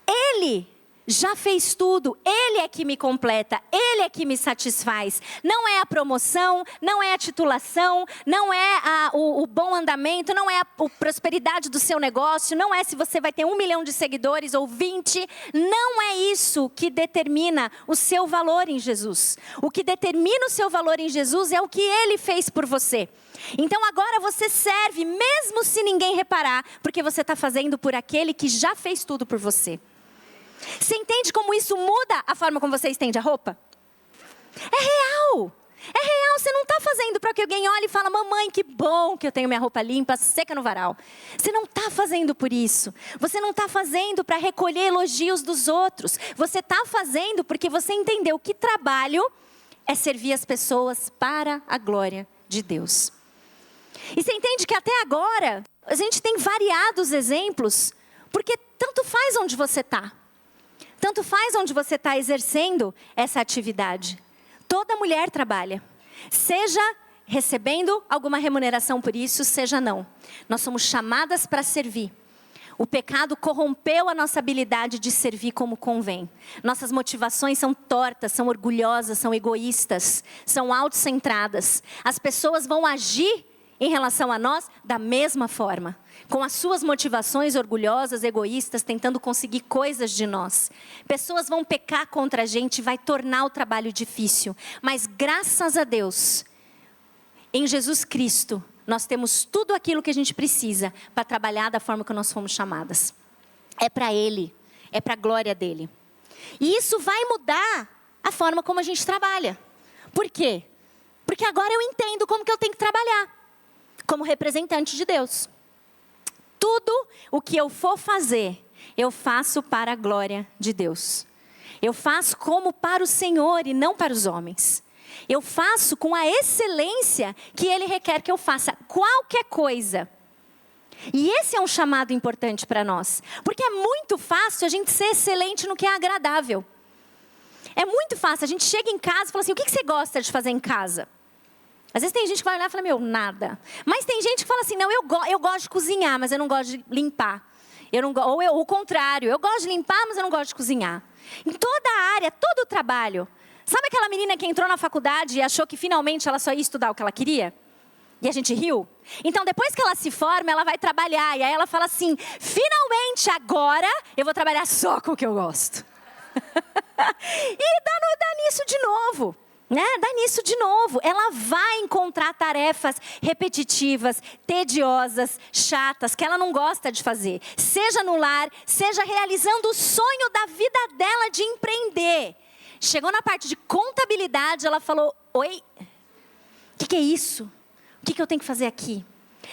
Ele já fez tudo, Ele é que me completa, Ele é que me satisfaz. Não é a promoção, não é a titulação, não é o bom andamento, não é a prosperidade do seu negócio, não é se você vai ter 1 milhão de seguidores ou 20. Não é isso que determina o seu valor em Jesus. O que determina o seu valor em Jesus é o que Ele fez por você. Então agora você serve, mesmo se ninguém reparar, porque você está fazendo por aquele que já fez tudo por você. Você entende como isso muda a forma como você estende a roupa? É real. É real, você não está fazendo para que alguém olhe e fale, mamãe, que bom que eu tenho minha roupa limpa, seca no varal. Você não está fazendo por isso. Você não está fazendo para recolher elogios dos outros. Você está fazendo porque você entendeu que trabalho é servir as pessoas para a glória de Deus. E você entende que até agora, a gente tem variados exemplos, porque tanto faz onde você está. Tanto faz onde você está exercendo essa atividade. Toda mulher trabalha. Seja recebendo alguma remuneração por isso, seja não. Nós somos chamadas para servir. O pecado corrompeu a nossa habilidade de servir como convém. Nossas motivações são tortas, são orgulhosas, são egoístas, são autocentradas. As pessoas vão agir em relação a nós da mesma forma. Com as suas motivações orgulhosas, egoístas, tentando conseguir coisas de nós. Pessoas vão pecar contra a gente, vai tornar o trabalho difícil. Mas graças a Deus, em Jesus Cristo, nós temos tudo aquilo que a gente precisa para trabalhar da forma que nós fomos chamadas. É para Ele, é para a glória dEle. E isso vai mudar a forma como a gente trabalha. Por quê? Porque agora eu entendo como que eu tenho que trabalhar. Como representante de Deus. Tudo o que eu for fazer, eu faço para a glória de Deus. Eu faço como para o Senhor e não para os homens. Eu faço com a excelência que Ele requer que eu faça. Qualquer coisa. E esse é um chamado importante para nós. Porque é muito fácil a gente ser excelente no que é agradável. É muito fácil. A gente chega em casa e fala assim, o que você gosta de fazer em casa? Às vezes tem gente que vai olhar e fala, nada. Mas tem gente que fala assim, não, eu gosto de cozinhar, mas eu não gosto de limpar. Ou o contrário, eu gosto de limpar, mas eu não gosto de cozinhar. Em toda a área, todo o trabalho. Sabe aquela menina que entrou na faculdade e achou que finalmente ela só ia estudar o que ela queria? E a gente riu? Então, depois que ela se forma, ela vai trabalhar. E aí ela fala assim, finalmente agora eu vou trabalhar só com o que eu gosto. E dá nisso de novo. Dá nisso de novo. Ela vai encontrar tarefas repetitivas, tediosas, chatas, que ela não gosta de fazer. Seja no lar, seja realizando o sonho da vida dela de empreender. Chegou na parte de contabilidade, ela falou, oi, o que é isso? O que eu tenho que fazer aqui?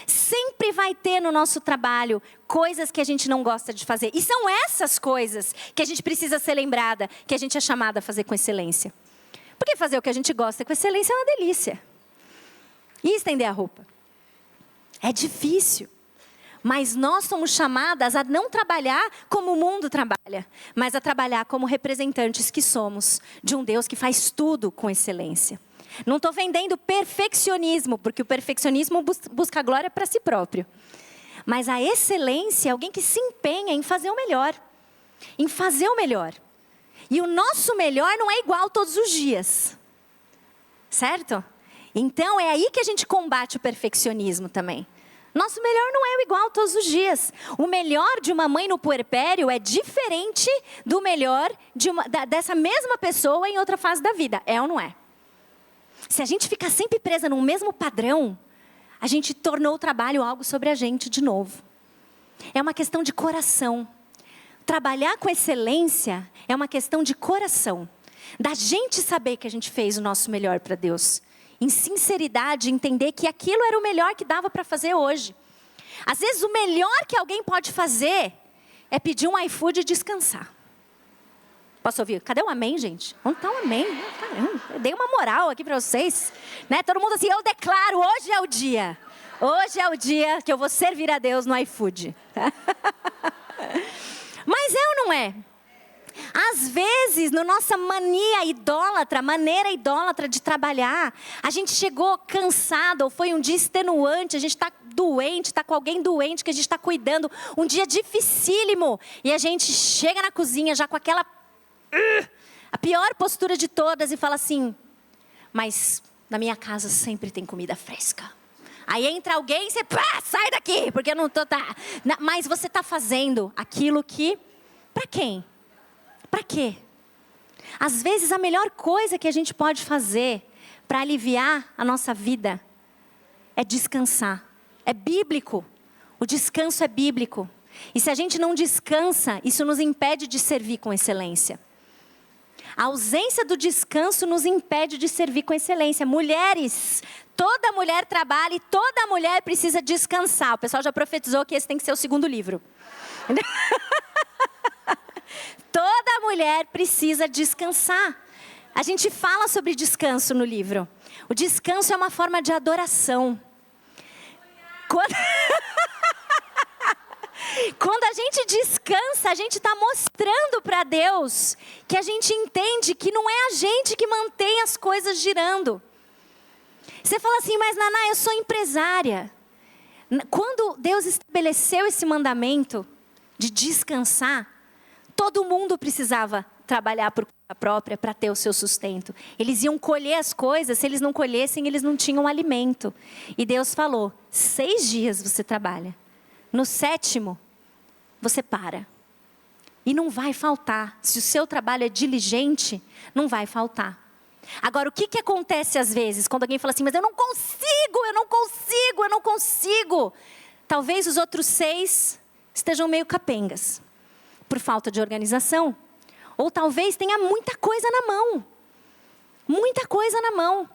Sempre vai ter no nosso trabalho coisas que a gente não gosta de fazer. E são essas coisas que a gente precisa ser lembrada, que a gente é chamada a fazer com excelência. Porque fazer o que a gente gosta com excelência é uma delícia. E estender a roupa? É difícil. Mas nós somos chamadas a não trabalhar como o mundo trabalha, mas a trabalhar como representantes que somos de um Deus que faz tudo com excelência. Não estou vendendo perfeccionismo, porque o perfeccionismo busca glória para si próprio. Mas a excelência é alguém que se empenha em fazer o melhor. Em fazer o melhor. E o nosso melhor não é igual todos os dias. Certo? Então é aí que a gente combate o perfeccionismo também. Nosso melhor não é igual todos os dias. O melhor de uma mãe no puerpério é diferente do melhor dessa mesma pessoa em outra fase da vida. É ou não é? Se a gente ficar sempre presa no mesmo padrão, a gente tornou o trabalho algo sobre a gente de novo. É uma questão de coração. Trabalhar com excelência é uma questão de coração. Da gente saber que a gente fez o nosso melhor para Deus. Em sinceridade, entender que aquilo era o melhor que dava para fazer hoje. Às vezes o melhor que alguém pode fazer é pedir um iFood e descansar. Posso ouvir? Cadê o amém, gente? Onde está o amém? Caramba, eu dei uma moral aqui para vocês. Todo mundo assim, eu declaro, hoje é o dia. Hoje é o dia que eu vou servir a Deus no iFood. Mas é ou não é? Às vezes, na nossa maneira idólatra de trabalhar, a gente chegou cansado, ou foi um dia extenuante, a gente está doente, está com alguém doente que a gente está cuidando, um dia dificílimo, e a gente chega na cozinha já com aquela, a pior postura de todas e fala assim, mas na minha casa sempre tem comida fresca. Aí entra alguém e você, sai daqui, porque eu não estou... Mas você está fazendo aquilo que, para quem? Para quê? Às vezes a melhor coisa que a gente pode fazer para aliviar a nossa vida é descansar. É bíblico. O descanso é bíblico. E se a gente não descansa, isso nos impede de servir com excelência. A ausência do descanso nos impede de servir com excelência. Mulheres, toda mulher trabalha e toda mulher precisa descansar. O pessoal já profetizou que esse tem que ser o segundo livro. Toda mulher precisa descansar. A gente fala sobre descanso no livro. O descanso é uma forma de adoração. Quando a gente descansa, a gente está mostrando para Deus que a gente entende que não é a gente que mantém as coisas girando. Você fala assim, mas Naná, eu sou empresária. Quando Deus estabeleceu esse mandamento de descansar, todo mundo precisava trabalhar por conta própria para ter o seu sustento. Eles iam colher as coisas, se eles não colhessem, eles não tinham alimento. E Deus falou, 6 dias você trabalha. No 7º, você para. E não vai faltar. Se o seu trabalho é diligente, não vai faltar. Agora, o que acontece às vezes, quando alguém fala assim, mas eu não consigo. Talvez os outros 6 estejam meio capengas. Por falta de organização. Ou talvez tenha muita coisa na mão. Muita coisa na mão.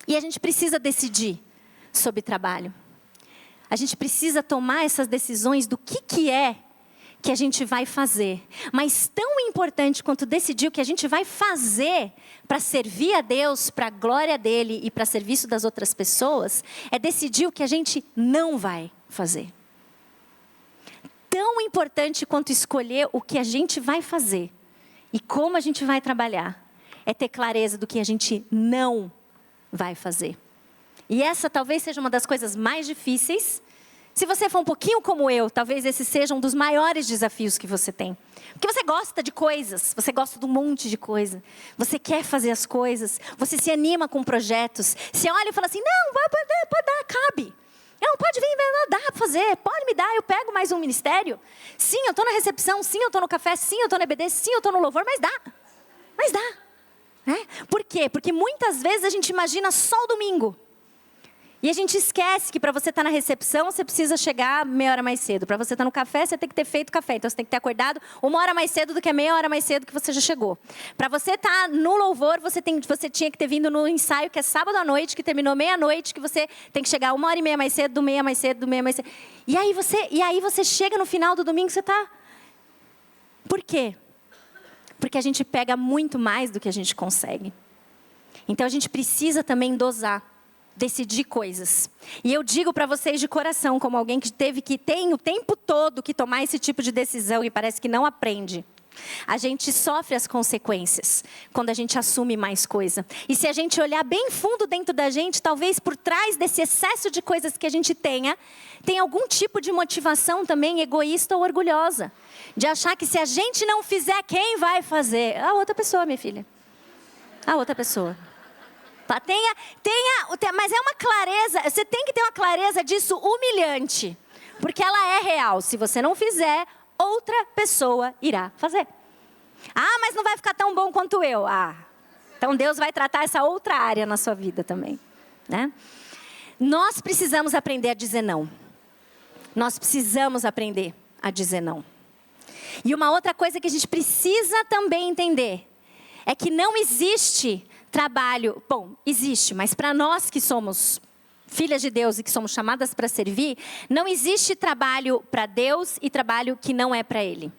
E a gente precisa decidir sobre trabalho. A gente precisa tomar essas decisões do que é que a gente vai fazer, mas tão importante quanto decidir o que a gente vai fazer para servir a Deus, para a glória dele e para serviço das outras pessoas, é decidir o que a gente não vai fazer. Tão importante quanto escolher o que a gente vai fazer e como a gente vai trabalhar, é ter clareza do que a gente não vai fazer. E essa talvez seja uma das coisas mais difíceis. Se você for um pouquinho como eu, talvez esse seja um dos maiores desafios que você tem. Porque você gosta de coisas, você gosta de um monte de coisa. Você quer fazer as coisas, você se anima com projetos. Você olha e fala assim, não, pode dar, cabe. Não, pode vir, dá para fazer, pode me dar, eu pego mais um ministério. Sim, eu estou na recepção, sim, eu estou no café, sim, eu estou no EBD, sim, eu estou no louvor, mas dá. Né? Por quê? Porque muitas vezes a gente imagina só o domingo. E a gente esquece que para você estar na recepção, você precisa chegar meia hora mais cedo. Para você estar no café, você tem que ter feito café. Então, você tem que ter acordado 1 hora mais cedo do que a meia hora mais cedo que você já chegou. Para você estar no louvor, você tinha que ter vindo no ensaio, que é sábado à noite, que terminou meia-noite, que você tem que chegar 1h30 mais cedo, do meia mais cedo. E aí você chega no final do domingo, você está... Por quê? Porque a gente pega muito mais do que a gente consegue. Então, a gente precisa também dosar. Decidir coisas. E eu digo para vocês de coração, como alguém que tem o tempo todo que tomar esse tipo de decisão e parece que não aprende. A gente sofre as consequências quando a gente assume mais coisa. E se a gente olhar bem fundo dentro da gente, talvez por trás desse excesso de coisas que a gente tem algum tipo de motivação também egoísta ou orgulhosa. De achar que se a gente não fizer, quem vai fazer? A outra pessoa, minha filha. A outra pessoa. Mas é uma clareza, você tem que ter uma clareza disso humilhante. Porque ela é real. Se você não fizer, outra pessoa irá fazer. Ah, mas não vai ficar tão bom quanto eu. Então Deus vai tratar essa outra área na sua vida também. Né? Nós precisamos aprender a dizer não. Nós precisamos aprender a dizer não. E uma outra coisa que a gente precisa também entender é que não existe trabalho, existe, mas para nós que somos filhas de Deus e que somos chamadas para servir, não existe trabalho para Deus e trabalho que não é para Ele.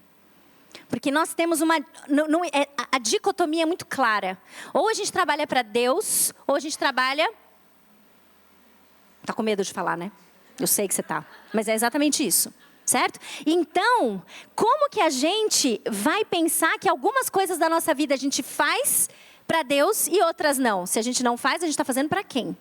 Porque nós temos a dicotomia é muito clara. Ou a gente trabalha para Deus, ou a gente trabalha... Tá com medo de falar, né? Eu sei que você tá, mas é exatamente isso. Certo? Então, como que a gente vai pensar que algumas coisas da nossa vida a gente faz para Deus e outras não? Se a gente não faz, a gente está fazendo para quem?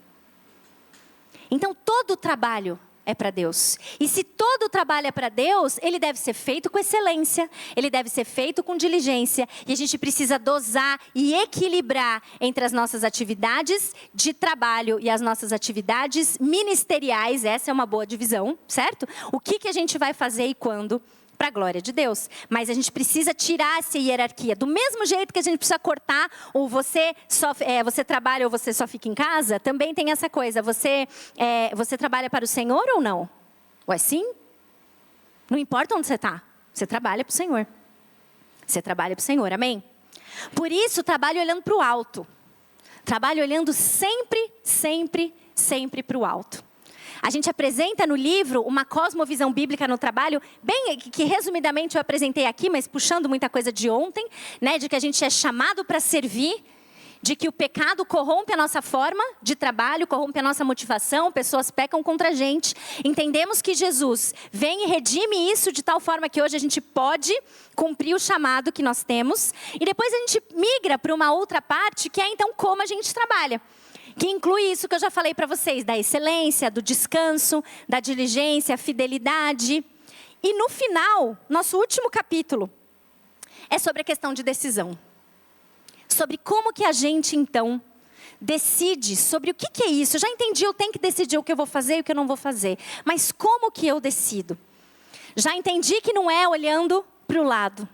Então, todo o trabalho é para Deus. E se todo o trabalho é para Deus, ele deve ser feito com excelência, ele deve ser feito com diligência. E a gente precisa dosar e equilibrar entre as nossas atividades de trabalho e as nossas atividades ministeriais. Essa é uma boa divisão, certo? O que a gente vai fazer e quando? Para a glória de Deus. Mas a gente precisa tirar essa hierarquia. Do mesmo jeito que a gente precisa cortar o você trabalha ou você só fica em casa, também tem essa coisa. Você trabalha para o Senhor ou não? Ué, sim? Não importa onde você está. Você trabalha para o Senhor. Você trabalha para o Senhor, amém? Por isso, trabalhe olhando para o alto. Trabalhe olhando sempre, sempre, sempre para o alto. A gente apresenta no livro uma cosmovisão bíblica no trabalho, bem que resumidamente eu apresentei aqui, mas puxando muita coisa de ontem, né, de que a gente é chamado para servir, de que o pecado corrompe a nossa forma de trabalho, corrompe a nossa motivação, pessoas pecam contra a gente. Entendemos que Jesus vem e redime isso de tal forma que hoje a gente pode cumprir o chamado que nós temos. E depois a gente migra para uma outra parte, que é então como a gente trabalha. Que inclui isso que eu já falei para vocês, da excelência, do descanso, da diligência, fidelidade. E no final, nosso último capítulo, é sobre a questão de decisão. Sobre como que a gente, então, decide sobre o que é isso. Eu já entendi, eu tenho que decidir o que eu vou fazer e o que eu não vou fazer. Mas como que eu decido? Já entendi que não é olhando para o lado.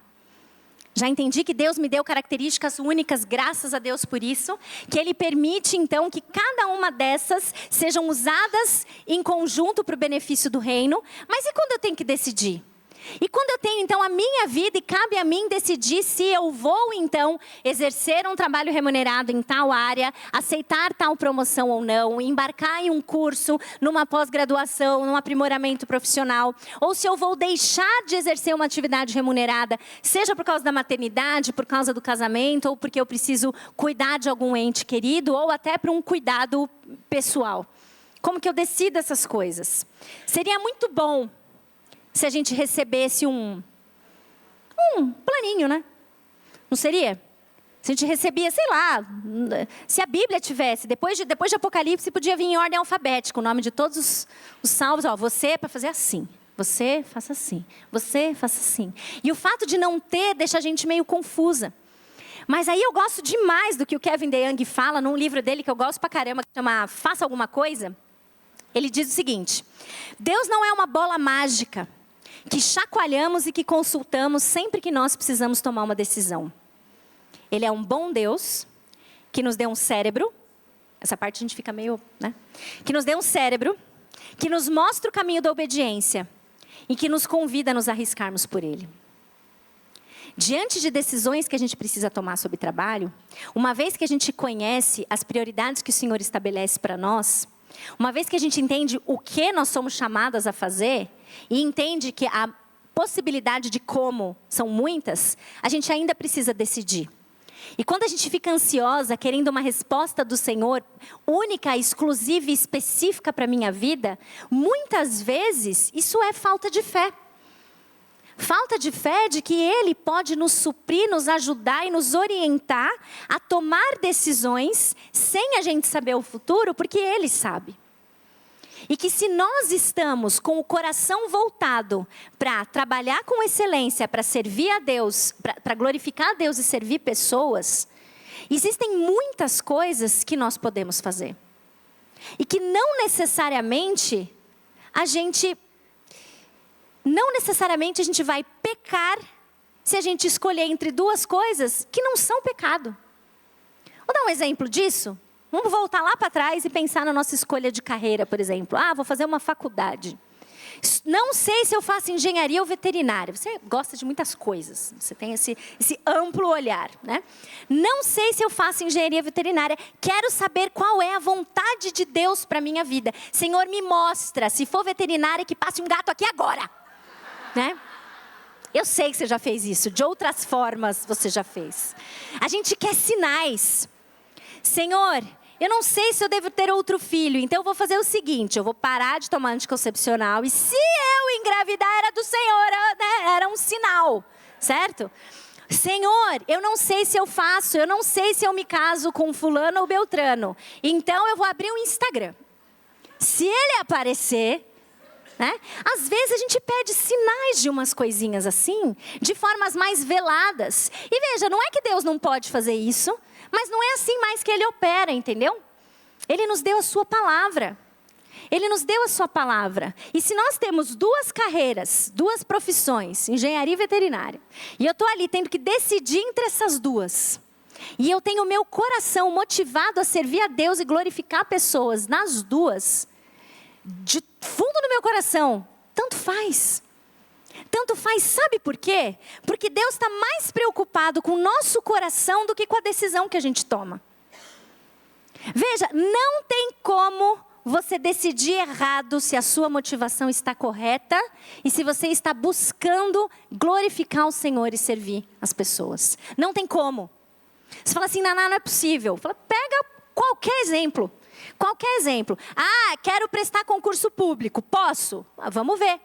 Já entendi que Deus me deu características únicas, graças a Deus por isso. Que Ele permite, então, que cada uma dessas sejam usadas em conjunto para o benefício do reino. Mas e quando eu tenho que decidir? E quando eu tenho então a minha vida e cabe a mim decidir se eu vou então exercer um trabalho remunerado em tal área, aceitar tal promoção ou não, embarcar em um curso, numa pós-graduação, num aprimoramento profissional, ou se eu vou deixar de exercer uma atividade remunerada, seja por causa da maternidade, por causa do casamento, ou porque eu preciso cuidar de algum ente querido, ou até para um cuidado pessoal. Como que eu decido essas coisas? Seria muito bom se a gente recebesse um planinho, né? Não seria? Se a gente recebia, sei lá, se a Bíblia tivesse, depois de Apocalipse, podia vir em ordem alfabética, o nome de todos os salvos, ó, você é para fazer assim, você faça assim, você faça assim. E o fato de não ter deixa a gente meio confusa. Mas aí eu gosto demais do que o Kevin DeYoung fala num livro dele que eu gosto pra caramba, que chama Faça Alguma Coisa. Ele diz o seguinte: Deus não é uma bola mágica que chacoalhamos e que consultamos sempre que nós precisamos tomar uma decisão. Ele é um bom Deus que nos deu um cérebro, essa parte a gente fica meio, né? Que nos deu um cérebro, que nos mostra o caminho da obediência e que nos convida a nos arriscarmos por ele. Diante de decisões que a gente precisa tomar sobre trabalho, uma vez que a gente conhece as prioridades que o Senhor estabelece para nós, uma vez que a gente entende o que nós somos chamadas a fazer e entende que a possibilidade de como são muitas, a gente ainda precisa decidir. E quando a gente fica ansiosa, querendo uma resposta do Senhor, única, exclusiva e específica para a minha vida, muitas vezes isso é falta de fé. Falta de fé de que Ele pode nos suprir, nos ajudar e nos orientar a tomar decisões sem a gente saber o futuro, porque Ele sabe. E que se nós estamos com o coração voltado para trabalhar com excelência, para servir a Deus, para glorificar a Deus e servir pessoas, existem muitas coisas que nós podemos fazer. E que não necessariamente a gente vai pecar se a gente escolher entre duas coisas que não são pecado. Vou dar um exemplo disso. Vamos voltar lá para trás e pensar na nossa escolha de carreira, por exemplo. Vou fazer uma faculdade. Não sei se eu faço engenharia ou veterinária. Você gosta de muitas coisas. Você tem esse amplo olhar, né? Não sei se eu faço engenharia veterinária. Quero saber qual é a vontade de Deus para a minha vida. Senhor, me mostra. Se for veterinária, que passe um gato aqui agora. Né? Eu sei que você já fez isso. De outras formas você já fez. A gente quer sinais. Senhor, eu não sei se eu devo ter outro filho, então eu vou fazer o seguinte, eu vou parar de tomar anticoncepcional e se eu engravidar era do Senhor, né? Era um sinal, certo? Senhor, eu não sei se eu faço, eu não sei se eu me caso com fulano ou beltrano, então eu vou abrir um Instagram. Se ele aparecer, né? Às vezes a gente pede sinais de umas coisinhas assim, de formas mais veladas. E veja, não é que Deus não pode fazer isso, mas não é assim mais que Ele opera, entendeu? Ele nos deu a sua palavra. Ele nos deu a sua palavra. E se nós temos duas carreiras, duas profissões, engenharia e veterinária, e eu estou ali tendo que decidir entre essas duas, e eu tenho o meu coração motivado a servir a Deus e glorificar pessoas nas duas, de fundo do meu coração, tanto faz. Tanto faz, sabe por quê? Porque Deus está mais preocupado com o nosso coração do que com a decisão que a gente toma. Veja, não tem como você decidir errado se a sua motivação está correta e se você está buscando glorificar o Senhor e servir as pessoas. Não tem como. Você fala assim, não é possível. Fala, pega qualquer exemplo. Qualquer exemplo. Quero prestar concurso público. Posso? Vamos ver.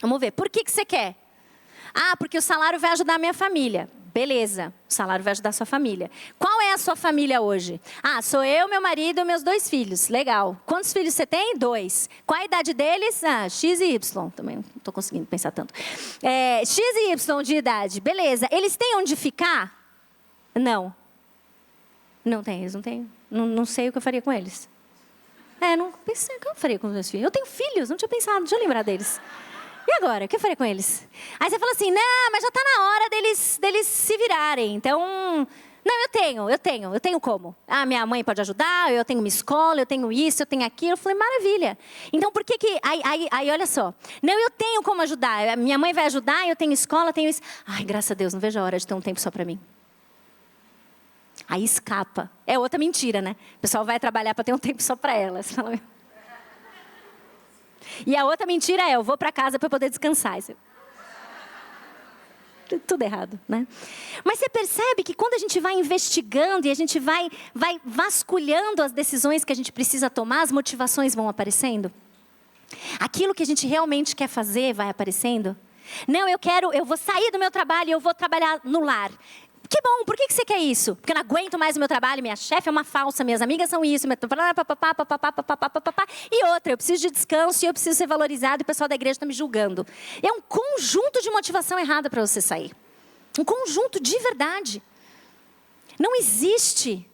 Vamos ver, por que você quer? Porque o salário vai ajudar a minha família. Beleza, o salário vai ajudar a sua família. Qual é a sua família hoje? Sou eu, meu marido e meus 2 filhos. Legal. Quantos filhos você tem? 2. Qual a idade deles? X e Y. Também não estou conseguindo pensar tanto. X e Y de idade. Beleza. Eles têm onde ficar? Não. Não tem, eles não têm. Não sei o que eu faria com eles. Não pensei o que eu faria com os meus filhos. Eu tenho filhos, não tinha pensado, deixa eu lembrar deles. E agora? O que eu farei com eles? Aí você fala assim, não, mas já está na hora deles se virarem. Então, Não, eu tenho como. Ah, minha mãe pode ajudar, eu tenho uma escola, eu tenho isso, eu tenho aquilo. Eu falei, maravilha. Então, por que que... Aí, olha só. Não, eu tenho como ajudar. Minha mãe vai ajudar, eu tenho escola, tenho isso. Ai, graças a Deus, não vejo a hora de ter um tempo só para mim. Aí escapa. É outra mentira, né? O pessoal vai trabalhar para ter um tempo só para ela. Você fala... E a outra mentira é, eu vou para casa para poder descansar. Tudo errado, né? Mas você percebe que quando a gente vai investigando e a gente vai vasculhando as decisões que a gente precisa tomar, as motivações vão aparecendo? Aquilo que a gente realmente quer fazer vai aparecendo? Não, eu vou sair do meu trabalho e eu vou trabalhar no lar. Que bom, por que você quer isso? Porque eu não aguento mais o meu trabalho, minha chefe é uma falsa, minhas amigas são isso, e outra, eu preciso de descanso e eu preciso ser valorizado e o pessoal da igreja está me julgando. É um conjunto de motivação errada para você sair. Um conjunto de verdade. Não existe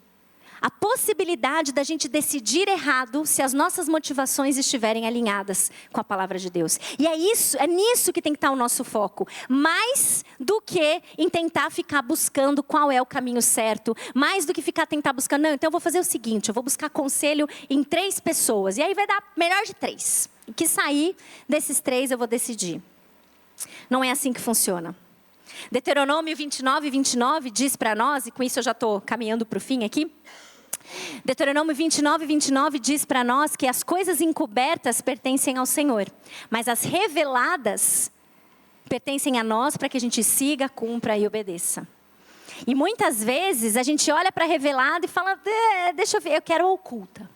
a possibilidade da gente decidir errado se as nossas motivações estiverem alinhadas com a palavra de Deus. E é nisso que tem que estar o nosso foco. Mais do que em tentar ficar buscando qual é o caminho certo. Mais do que tentar buscando, não, então eu vou fazer o seguinte, eu vou buscar conselho em 3 pessoas. E aí vai dar melhor de 3. O que sair desses 3 eu vou decidir. Não é assim que funciona. Deuteronômio 29 diz para nós, e com isso eu já estou caminhando para o fim aqui. Deuteronômio 29 diz para nós que as coisas encobertas pertencem ao Senhor, mas as reveladas pertencem a nós para que a gente siga, cumpra e obedeça. E muitas vezes a gente olha para a revelada e fala, deixa eu ver, eu quero a oculta.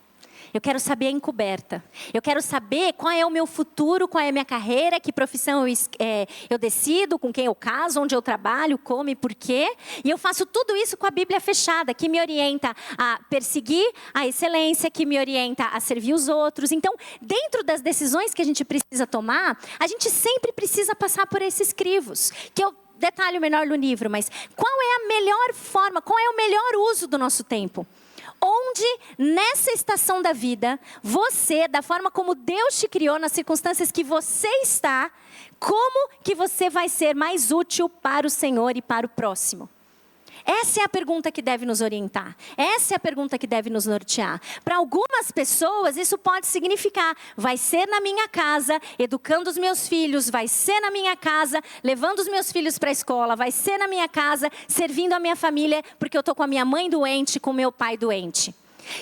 Eu quero saber a encoberta. Eu quero saber qual é o meu futuro, qual é a minha carreira, que profissão eu decido, com quem eu caso, onde eu trabalho, como e por quê. E eu faço tudo isso com a Bíblia fechada, que me orienta a perseguir a excelência, que me orienta a servir os outros. Então, dentro das decisões que a gente precisa tomar, a gente sempre precisa passar por esses crivos, que eu detalho menor no livro, mas qual é a melhor forma, qual é o melhor uso do nosso tempo? Onde, nessa estação da vida, você, da forma como Deus te criou, nas circunstâncias que você está, como que você vai ser mais útil para o Senhor e para o próximo? Essa é a pergunta que deve nos orientar. Essa é a pergunta que deve nos nortear. Para algumas pessoas, isso pode significar, vai ser na minha casa, educando os meus filhos, vai ser na minha casa, levando os meus filhos para a escola, vai ser na minha casa, servindo a minha família, porque eu estou com a minha mãe doente, com o meu pai doente.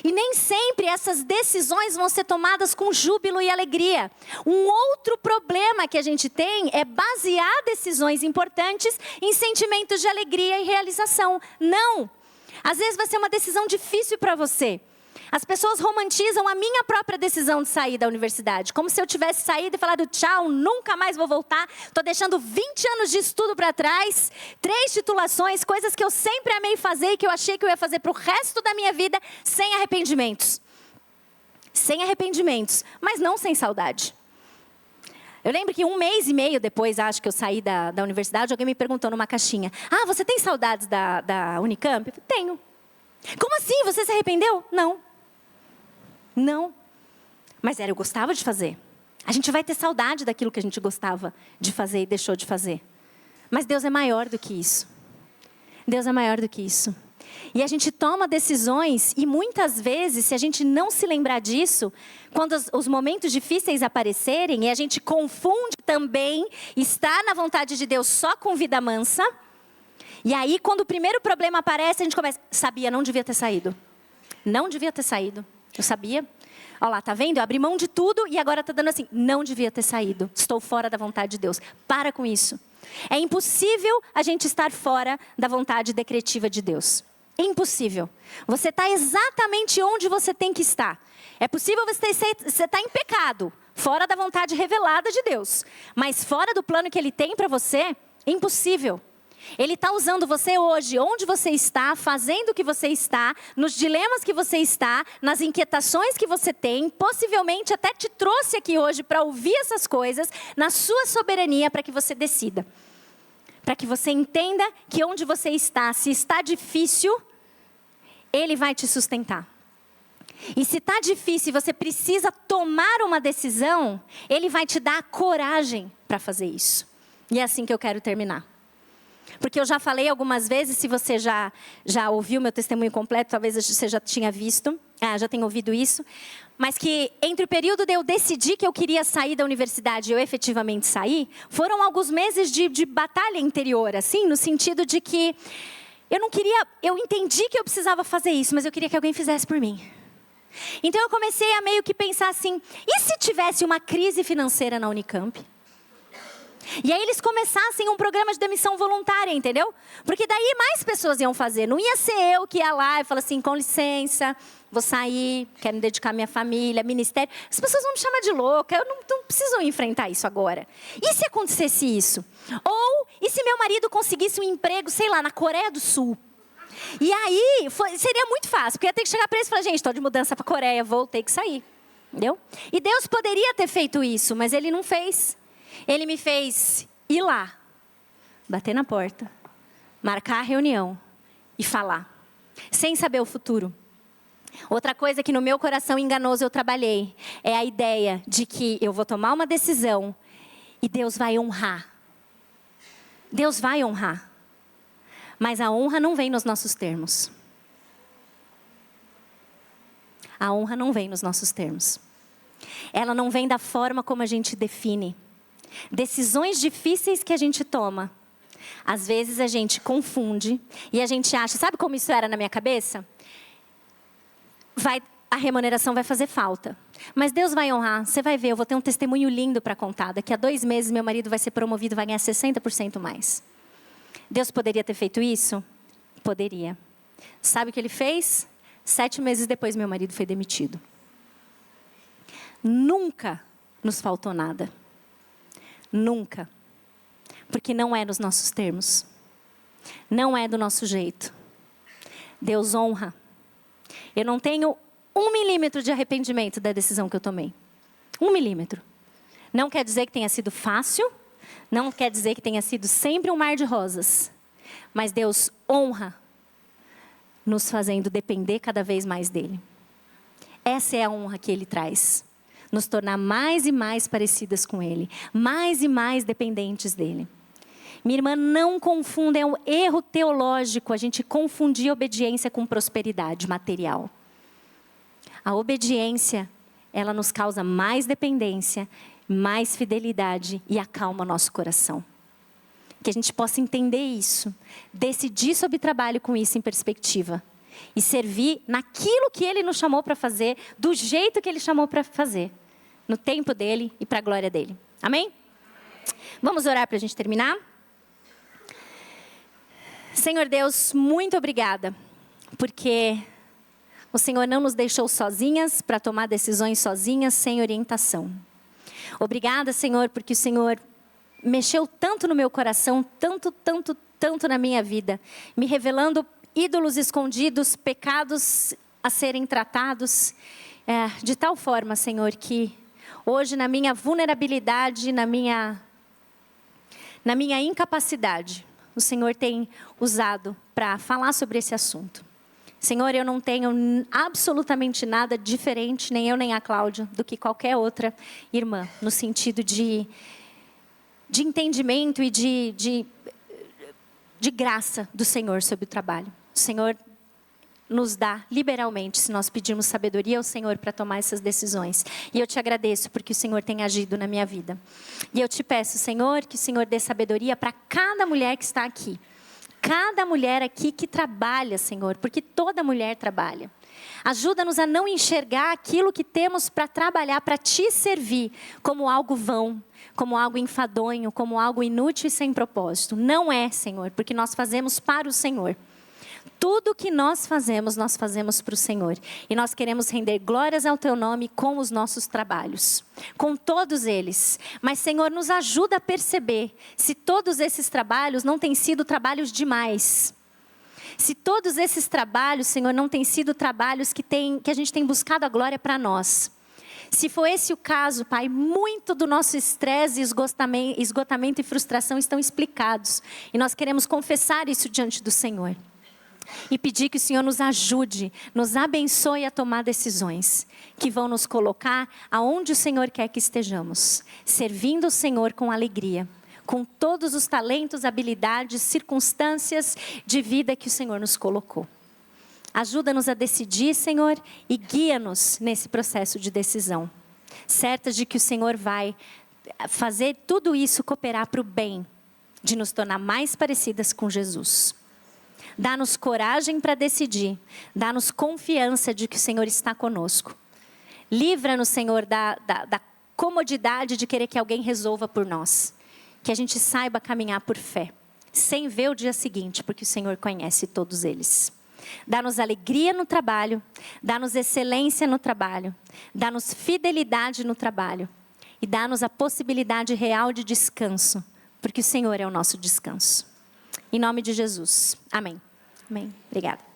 E nem sempre essas decisões vão ser tomadas com júbilo e alegria. Um outro problema que a gente tem é basear decisões importantes em sentimentos de alegria e realização. Não! Às vezes vai ser uma decisão difícil para você. As pessoas romantizam a minha própria decisão de sair da universidade. Como se eu tivesse saído e falado tchau, nunca mais vou voltar. Estou deixando 20 anos de estudo para trás. 3 titulações, coisas que eu sempre amei fazer e que eu achei que eu ia fazer para o resto da minha vida sem arrependimentos. Sem arrependimentos, mas não sem saudade. Eu lembro que 1 mês e meio depois, acho que eu saí da universidade, alguém me perguntou numa caixinha. Ah, você tem saudades da Unicamp? Eu falei, tenho. Como assim? Você se arrependeu? Não. Mas eu gostava de fazer. A gente vai ter saudade daquilo que a gente gostava de fazer e deixou de fazer. Mas Deus é maior do que isso. Deus é maior do que isso. E a gente toma decisões e muitas vezes, se a gente não se lembrar disso, quando os momentos difíceis aparecerem e a gente confunde também estar na vontade de Deus só com vida mansa. E aí, quando o primeiro problema aparece, a gente começa, sabia, não devia ter saído. Não devia ter saído. Eu sabia. Olha lá, tá vendo? Eu abri mão de tudo e agora tá dando assim, não devia ter saído. Estou fora da vontade de Deus. Para com isso. É impossível a gente estar fora da vontade decretiva de Deus. Impossível. Você está exatamente onde você tem que estar. É possível você estar em pecado, fora da vontade revelada de Deus. Mas fora do plano que Ele tem para você, impossível. Ele está usando você hoje, onde você está, fazendo o que você está, nos dilemas que você está, nas inquietações que você tem, possivelmente até te trouxe aqui hoje para ouvir essas coisas, na sua soberania para que você decida. Para que você entenda que onde você está, se está difícil, Ele vai te sustentar. E se está difícil e você precisa tomar uma decisão, Ele vai te dar a coragem para fazer isso. E é assim que eu quero terminar. Porque eu já falei algumas vezes, se você já ouviu meu testemunho completo, talvez você já tinha visto, já tenha ouvido isso. Mas que entre o período de eu decidir que eu queria sair da universidade e eu efetivamente sair, foram alguns meses de batalha interior, assim, no sentido de que eu entendi que eu precisava fazer isso, mas eu queria que alguém fizesse por mim. Então eu comecei a meio que pensar assim, e se tivesse uma crise financeira na Unicamp? E aí eles começassem um programa de demissão voluntária, entendeu? Porque daí mais pessoas iam fazer. Não ia ser eu que ia lá e falar assim, com licença, vou sair, quero me dedicar à minha família, ministério. As pessoas vão me chamar de louca, eu não preciso enfrentar isso agora. E se acontecesse isso? Ou, e se meu marido conseguisse um emprego, sei lá, na Coreia do Sul? E aí, seria muito fácil, porque eu ia ter que chegar para eles e falar, gente, estou de mudança para a Coreia, vou ter que sair. Entendeu? E Deus poderia ter feito isso, mas Ele não fez. Ele me fez ir lá, bater na porta, marcar a reunião e falar, sem saber o futuro. Outra coisa que no meu coração enganoso eu trabalhei, é a ideia de que eu vou tomar uma decisão e Deus vai honrar. Deus vai honrar. Mas a honra não vem nos nossos termos. A honra não vem nos nossos termos. Ela não vem da forma como a gente define. Decisões difíceis que a gente toma, às vezes a gente confunde e a gente acha, sabe como isso era na minha cabeça? A remuneração vai fazer falta, mas Deus vai honrar, você vai ver, eu vou ter um testemunho lindo para contar, daqui a 2 meses meu marido vai ser promovido, vai ganhar 60% mais. Deus poderia ter feito isso? Poderia. Sabe o que Ele fez? 7 meses depois meu marido foi demitido. Nunca nos faltou nada. Nunca. Porque não é nos nossos termos. Não é do nosso jeito. Deus honra. Eu não tenho 1 milímetro de arrependimento da decisão que eu tomei. 1 milímetro. Não quer dizer que tenha sido fácil. Não quer dizer que tenha sido sempre um mar de rosas. Mas Deus honra, nos fazendo depender cada vez mais dEle. Essa é a honra que Ele traz. Nos tornar mais e mais parecidas com Ele. Mais e mais dependentes dEle. Minha irmã, não confunda, é um erro teológico a gente confundir obediência com prosperidade material. A obediência, ela nos causa mais dependência, mais fidelidade e acalma nosso coração. Que a gente possa entender isso, decidir sobre trabalho com isso em perspectiva. E servir naquilo que Ele nos chamou para fazer, do jeito que Ele chamou para fazer. No tempo dEle e para a glória dEle. Amém? Vamos orar para a gente terminar? Senhor Deus, muito obrigada. Porque o Senhor não nos deixou sozinhas para tomar decisões sozinhas, sem orientação. Obrigada, Senhor, porque o Senhor mexeu tanto no meu coração, tanto na minha vida. Me revelando ídolos escondidos, pecados a serem tratados. De tal forma, Senhor, que hoje na minha vulnerabilidade, na minha incapacidade, o Senhor tem usado para falar sobre esse assunto. Senhor, eu não tenho absolutamente nada diferente, nem eu nem a Cláudia, do que qualquer outra irmã, no sentido de entendimento e de graça do Senhor sobre o trabalho. O Senhor nos dá liberalmente, se nós pedirmos sabedoria ao Senhor para tomar essas decisões. E eu te agradeço porque o Senhor tem agido na minha vida. E eu te peço, Senhor, que o Senhor dê sabedoria para cada mulher que está aqui. Cada mulher aqui que trabalha, Senhor, porque toda mulher trabalha. Ajuda-nos a não enxergar aquilo que temos para trabalhar, para te servir, como algo vão, como algo enfadonho, como algo inútil e sem propósito. Não é, Senhor, porque nós fazemos para o Senhor. Tudo que nós fazemos para o Senhor. E nós queremos render glórias ao Teu nome com os nossos trabalhos. Com todos eles. Mas, Senhor, nos ajuda a perceber se todos esses trabalhos não têm sido trabalhos demais. Se todos esses trabalhos, Senhor, não têm sido trabalhos que a gente tem buscado a glória para nós. Se for esse o caso, Pai, muito do nosso estresse, esgotamento e frustração estão explicados. E nós queremos confessar isso diante do Senhor. E pedir que o Senhor nos ajude, nos abençoe a tomar decisões que vão nos colocar aonde o Senhor quer que estejamos. Servindo o Senhor com alegria, com todos os talentos, habilidades, circunstâncias de vida que o Senhor nos colocou. Ajuda-nos a decidir, Senhor, e guia-nos nesse processo de decisão, certas de que o Senhor vai fazer tudo isso cooperar para o bem, de nos tornar mais parecidas com Jesus. Dá-nos coragem para decidir, dá-nos confiança de que o Senhor está conosco. Livra-nos, Senhor, da comodidade de querer que alguém resolva por nós. Que a gente saiba caminhar por fé, sem ver o dia seguinte, porque o Senhor conhece todos eles. Dá-nos alegria no trabalho, dá-nos excelência no trabalho, dá-nos fidelidade no trabalho e dá-nos a possibilidade real de descanso, porque o Senhor é o nosso descanso. Em nome de Jesus. Amém. Amém. Obrigada.